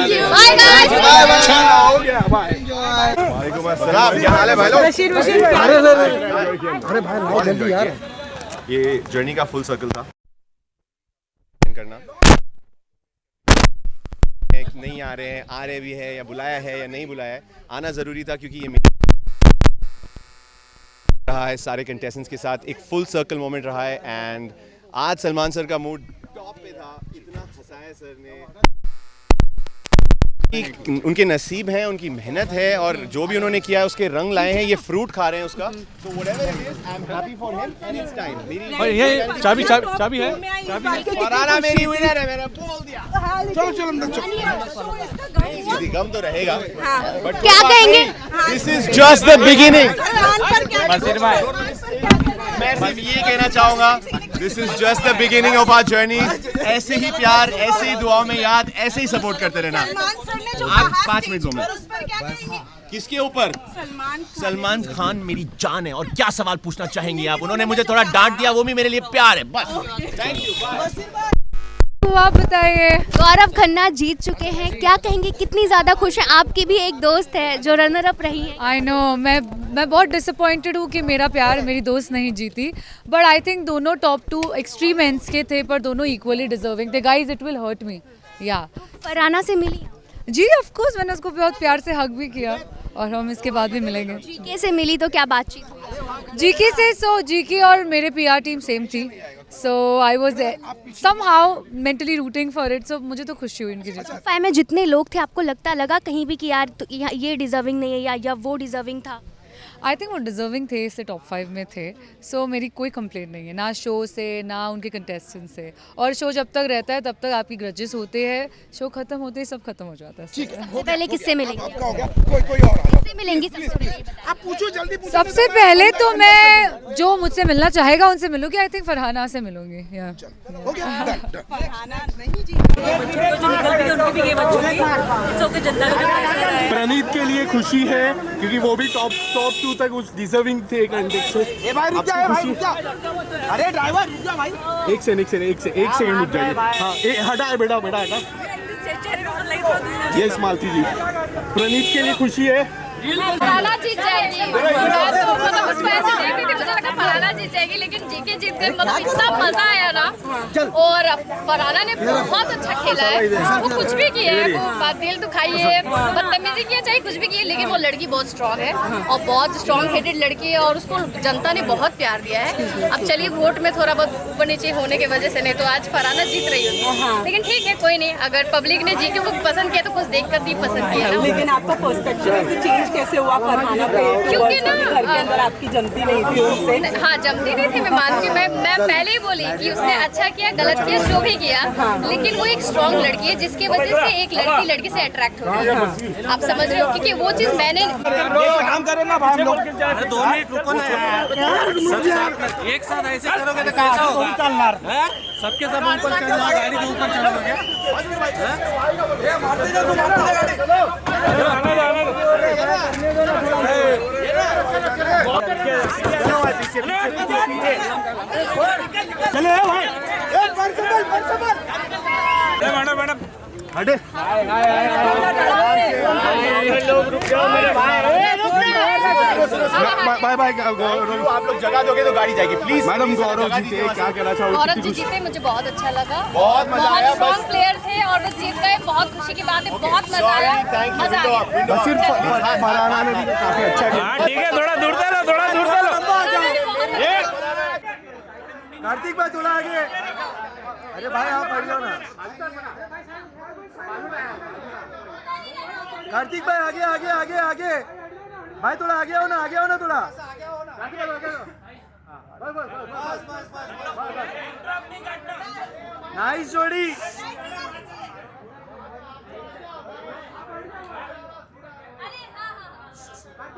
you, bye guys. ये जर्नी का फुल सर्कल था करना। नहीं आ रहे भी है, या बुलाया है या नहीं बुलाया है, आना ज़रूरी था क्योंकि ये रहा है सारे कंटेस्टेंट्स के साथ एक फुल सर्कल मोमेंट रहा है। एंड आज सलमान सर का मूड टॉप पे था, इतना हंसाया सर ने, उनके नसीब हैं, उनकी मेहनत है और जो भी उन्होंने किया है उसके रंग लाए हैं, ये फ्रूट खा रहे हैं उसका। तो whatever it is, I am happy for him and it's time. और ये चाबी है। फरहाना मेरी विनर है, मैंने बोल दिया। चलो चलो अंदर चलो। गम तो रहेगा, बट क्या कहेंगे? This is just the beginning. मैं सिर्फ ये कहना चाहूंगा, this is just the beginning of our journey. ऐसे ही प्यार, ऐसे ही दुआओं में याद, ऐसे ही सपोर्ट करते रहना। आप 5 मिनट 2 मिनट किसके ऊपर? सलमान खान मेरी जान है। और क्या सवाल पूछना चाहेंगी आप? उन्होंने मुझे थोड़ा डांट दिया, वो भी मेरे लिए प्यार है, बस। Thank you. आप बताइए। गौरव खन्ना जीत चुके हैं, क्या कहेंगे? कितनी ज्यादा खुश हैं? आपकी भी एक दोस्त है जो रनर अप रही है। आई नो, मैं बहुत डिसअपॉइंटेड हूँ कि मेरा प्यार मेरी दोस्त नहीं जीती, बट आई थिंक दोनों टॉप 2 एक्सट्रीम एंड्स के थे, पर दोनों इक्वली डिजर्विंग थे। Guys, it will hurt me. या फरहाना से मिली? जी ऑफ कोर्स, मैंने उसको बहुत प्यार से हग भी किया और हम इसके बाद भी मिलेंगे। जीके से मिली तो क्या बातचीत हुई? जीके से जीके और मेरे पीआर टीम सेम थी, so I was somehow mentally rooting for it, so मुझे तो खुशी हुई इनकी जीत। 5 में जितने लोग थे, आपको लगा कहीं भी कि यार तो ये डिजर्विंग नहीं है या वो डिजर्विंग था? आई थिंक वो डिजर्विंग थे, इससे टॉप 5 में थे, सो मेरी कोई कंप्लेंट नहीं है, ना शो से ना उनके कंटेस्टेंट से। और शो जब तक रहता है तब तक आपकी ग्रजेस होते हैं, शो खत्म होते ही सब खत्म हो जाता है। सबसे पहले किससे मिलेंगे? किससे मिलेंगी सबसे पहले? आप पूछो जल्दी पूछो। सबसे पहले तो मैं जो मुझसे मिलना चाहेगा उनसे मिलूंगी। आई थिंक फरहाना से मिलूंगी। प्रणीत के लिए खुशी है क्योंकि वो भी टॉप 2 तक उस डिजर्विंग थे कंटेस्ट से। ए भाई रुक जा, रुक जा। अरे ड्राइवर रुक जा भाई। एक सेकंड रुक जाइए। हाँ, हटा बेटा हटा। यस मालती जी, प्रणीत के लिए खुशी है। फरहाना जीत जाएगी। मतलब उसको ऐसे देख रही थी, मुझे लगा फरहाना जीत जाएगी, लेकिन जीके जीत कर मतलब इतना मजा आया ना। और फरहाना ने बहुत अच्छा खेला है, वो कुछ भी किया है, वो दिल दुखाई है, बदतमीजी किया, चाहे कुछ भी किया, लेकिन वो लड़की बहुत स्ट्रांग है और बहुत स्ट्रांग हेडेड लड़की है और उसको जनता ने बहुत प्यार दिया है। अब चलिए वोट में थोड़ा बहुत ऊपर नीचे होने की वजह से, नहीं तो आज फरहाना जीत रही होती, लेकिन ठीक है कोई नहीं। अगर पब्लिक ने जीके को पसंद किया तो कुछ देख कर भी पसंद किया ना। लेकिन आपका पर्सपेक्टिव ऐसे चेंज कैसे हुआ फरहाना पे? क्योंकि ना घर के अंदर आपकी जमती नहीं थी उनसे। हाँ, जमती नहीं थी, मैं मानती हूँ। मैं पहले ही बोली कि उसने अच्छा किया, गलत किया, जो भी किया, लेकिन वो एक स्ट्रॉन्ग लड़की है जिसकी वजह से एक लड़की लड़के से अट्रैक्ट हो रही है। आप समझ रहे हो? क्योंकि वो चीज मैंने काम करें ना भाई, हम लोग 2 मिनट रुको ना यार। एक साथ ऐसे करोगे तो कैसा होगा? चलना सबके सब ऊपर चलना, गाड़ी के ऊपर चढ़ोगे क्या? चले भाई, मैडम हटे। Bye bye. आप लोग जगह दोगे तो गाड़ी जाएगी, प्लीज। मैडम गौरव जीते, क्या कहना चाहोगे? गौरव जी जीते, मुझे बहुत अच्छा लगा, बहुत मजा आया। स्ट्रॉन्ग प्लेयर थे और वो जीत गए, बहुत खुशी की बात है, बहुत मजा आया। मजा आ गया। सिर्फ फरहाना ने भी काफी अच्छा किया। ठीक है, थोड़ा दूर से लो। कार्तिक भाई थोड़ा आगे। अरे भाई आप बढ़ जाओ ना। कार्तिक भाई आगे। भाई थोड़ा आगे आओ ना थोड़ा। नाइस जोड़ी।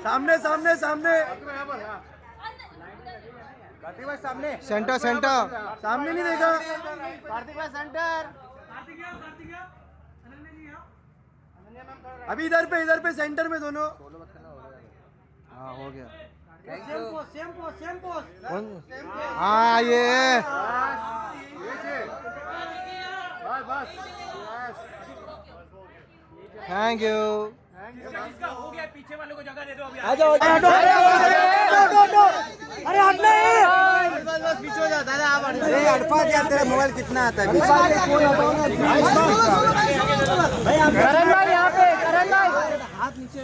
सामने। कार्तिक भाई सामने। सेंटर। सामने नहीं देखा। कार्तिक भाई सेंटर। अभी इधर पे सेंटर में दोनों। हाँ हो गया। Same post. हाँ ये बस। Thank you. हो गया, पीछे वालों को जगह दे दो। अभी आ जाओ। अरे हटना है। बस पीछे हो जा दादा। आप हटपा क्या? तेरा मोबाइल कितना आता है? करण भाई यहाँ पे, हाथ नीचे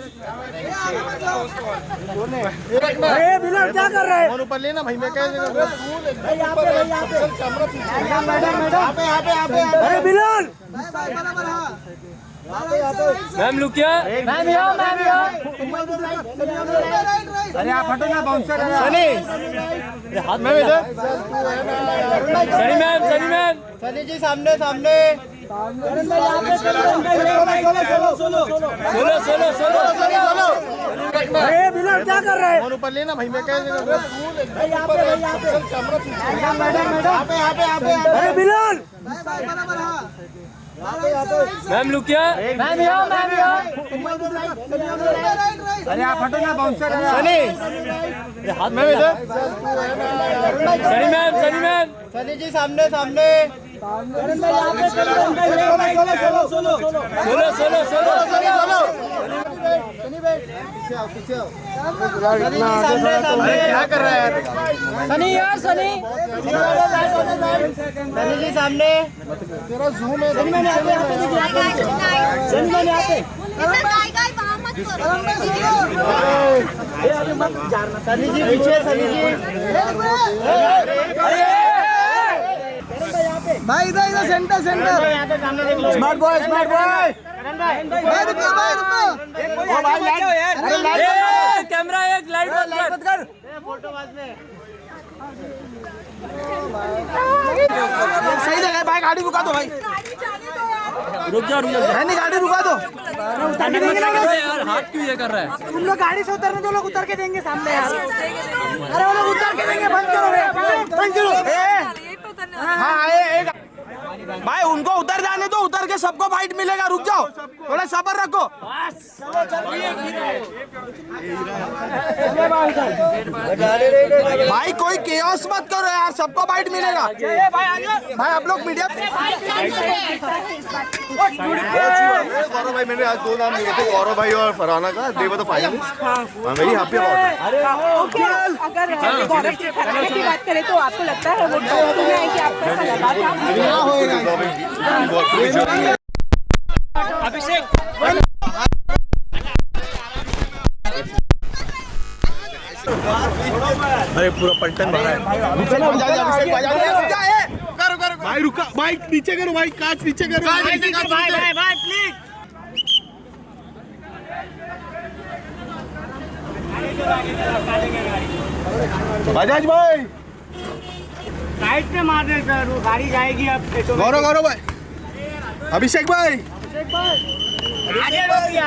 अरे बिलाल क्या कर रहे हैं? फोन ऊपर लेना भाई, मैं कह देगा। यहाँ पे मैडम। अरे बिलाल मैम लुकिया अरे आप हटो ना बाउंसर हाथ में इधर सनी मैम सनी जी सामने सामने सोलो अरे बिलाल क्या कर रहे हैं ऊपर लेना भाई मैं कह अरे बिलाल मैम लुकिया अरे आप हटो ना बाउंसर हाथ में इधर सनी मैम सनी जी सामने सामने क्या कर रहा है सनी यार सनी सनी जी सामने तेरा जूम है सनी मैंने सनी जी पीछे सनी जी भाई इधर सेंटर स्मार्ट बॉय कैमरा एक लाइट बंद कर फोटो बाद में सही जगह भाई गाड़ी रुका दो भाई रुक जा नहीं गाड़ी रुका दो यार हाथ क्यों ये कर रहा है तुम लोग गाड़ी से उतरने दो, लोग उतर के देंगे सामने यार। अरे वो लोग उतर के देंगे, बंद करो हाँ भाई उनको उतर जाने दो, उतर के सबको फाइट मिलेगा। रुक जाओ, थोड़ा सब्र रखो। भाई कोई केओस मत करो यार, सबको फाइट मिलेगा। भाई आप लोग मीडिया गौरव भाई, मैंने आज 2 नाम लिए थे, गौरव भाई और फरहाना का। They were the finalist. I very happy about it. अगर गौरव की फरहाना की बात करें तो आपको लगता है वो तुम्हें है कि आपका ऐसा लगा था? अभिषेक अरे पूरा पलटन भरा है। भाई रुका, भाई नीचे करो, भाई कांच नीचे करो, भाई प्लीज। बजाज भाई साइड पे मार दे सर, वो गाड़ी जाएगी अब। गौरव भाई, अभिषेक भाई आगे रोक यार।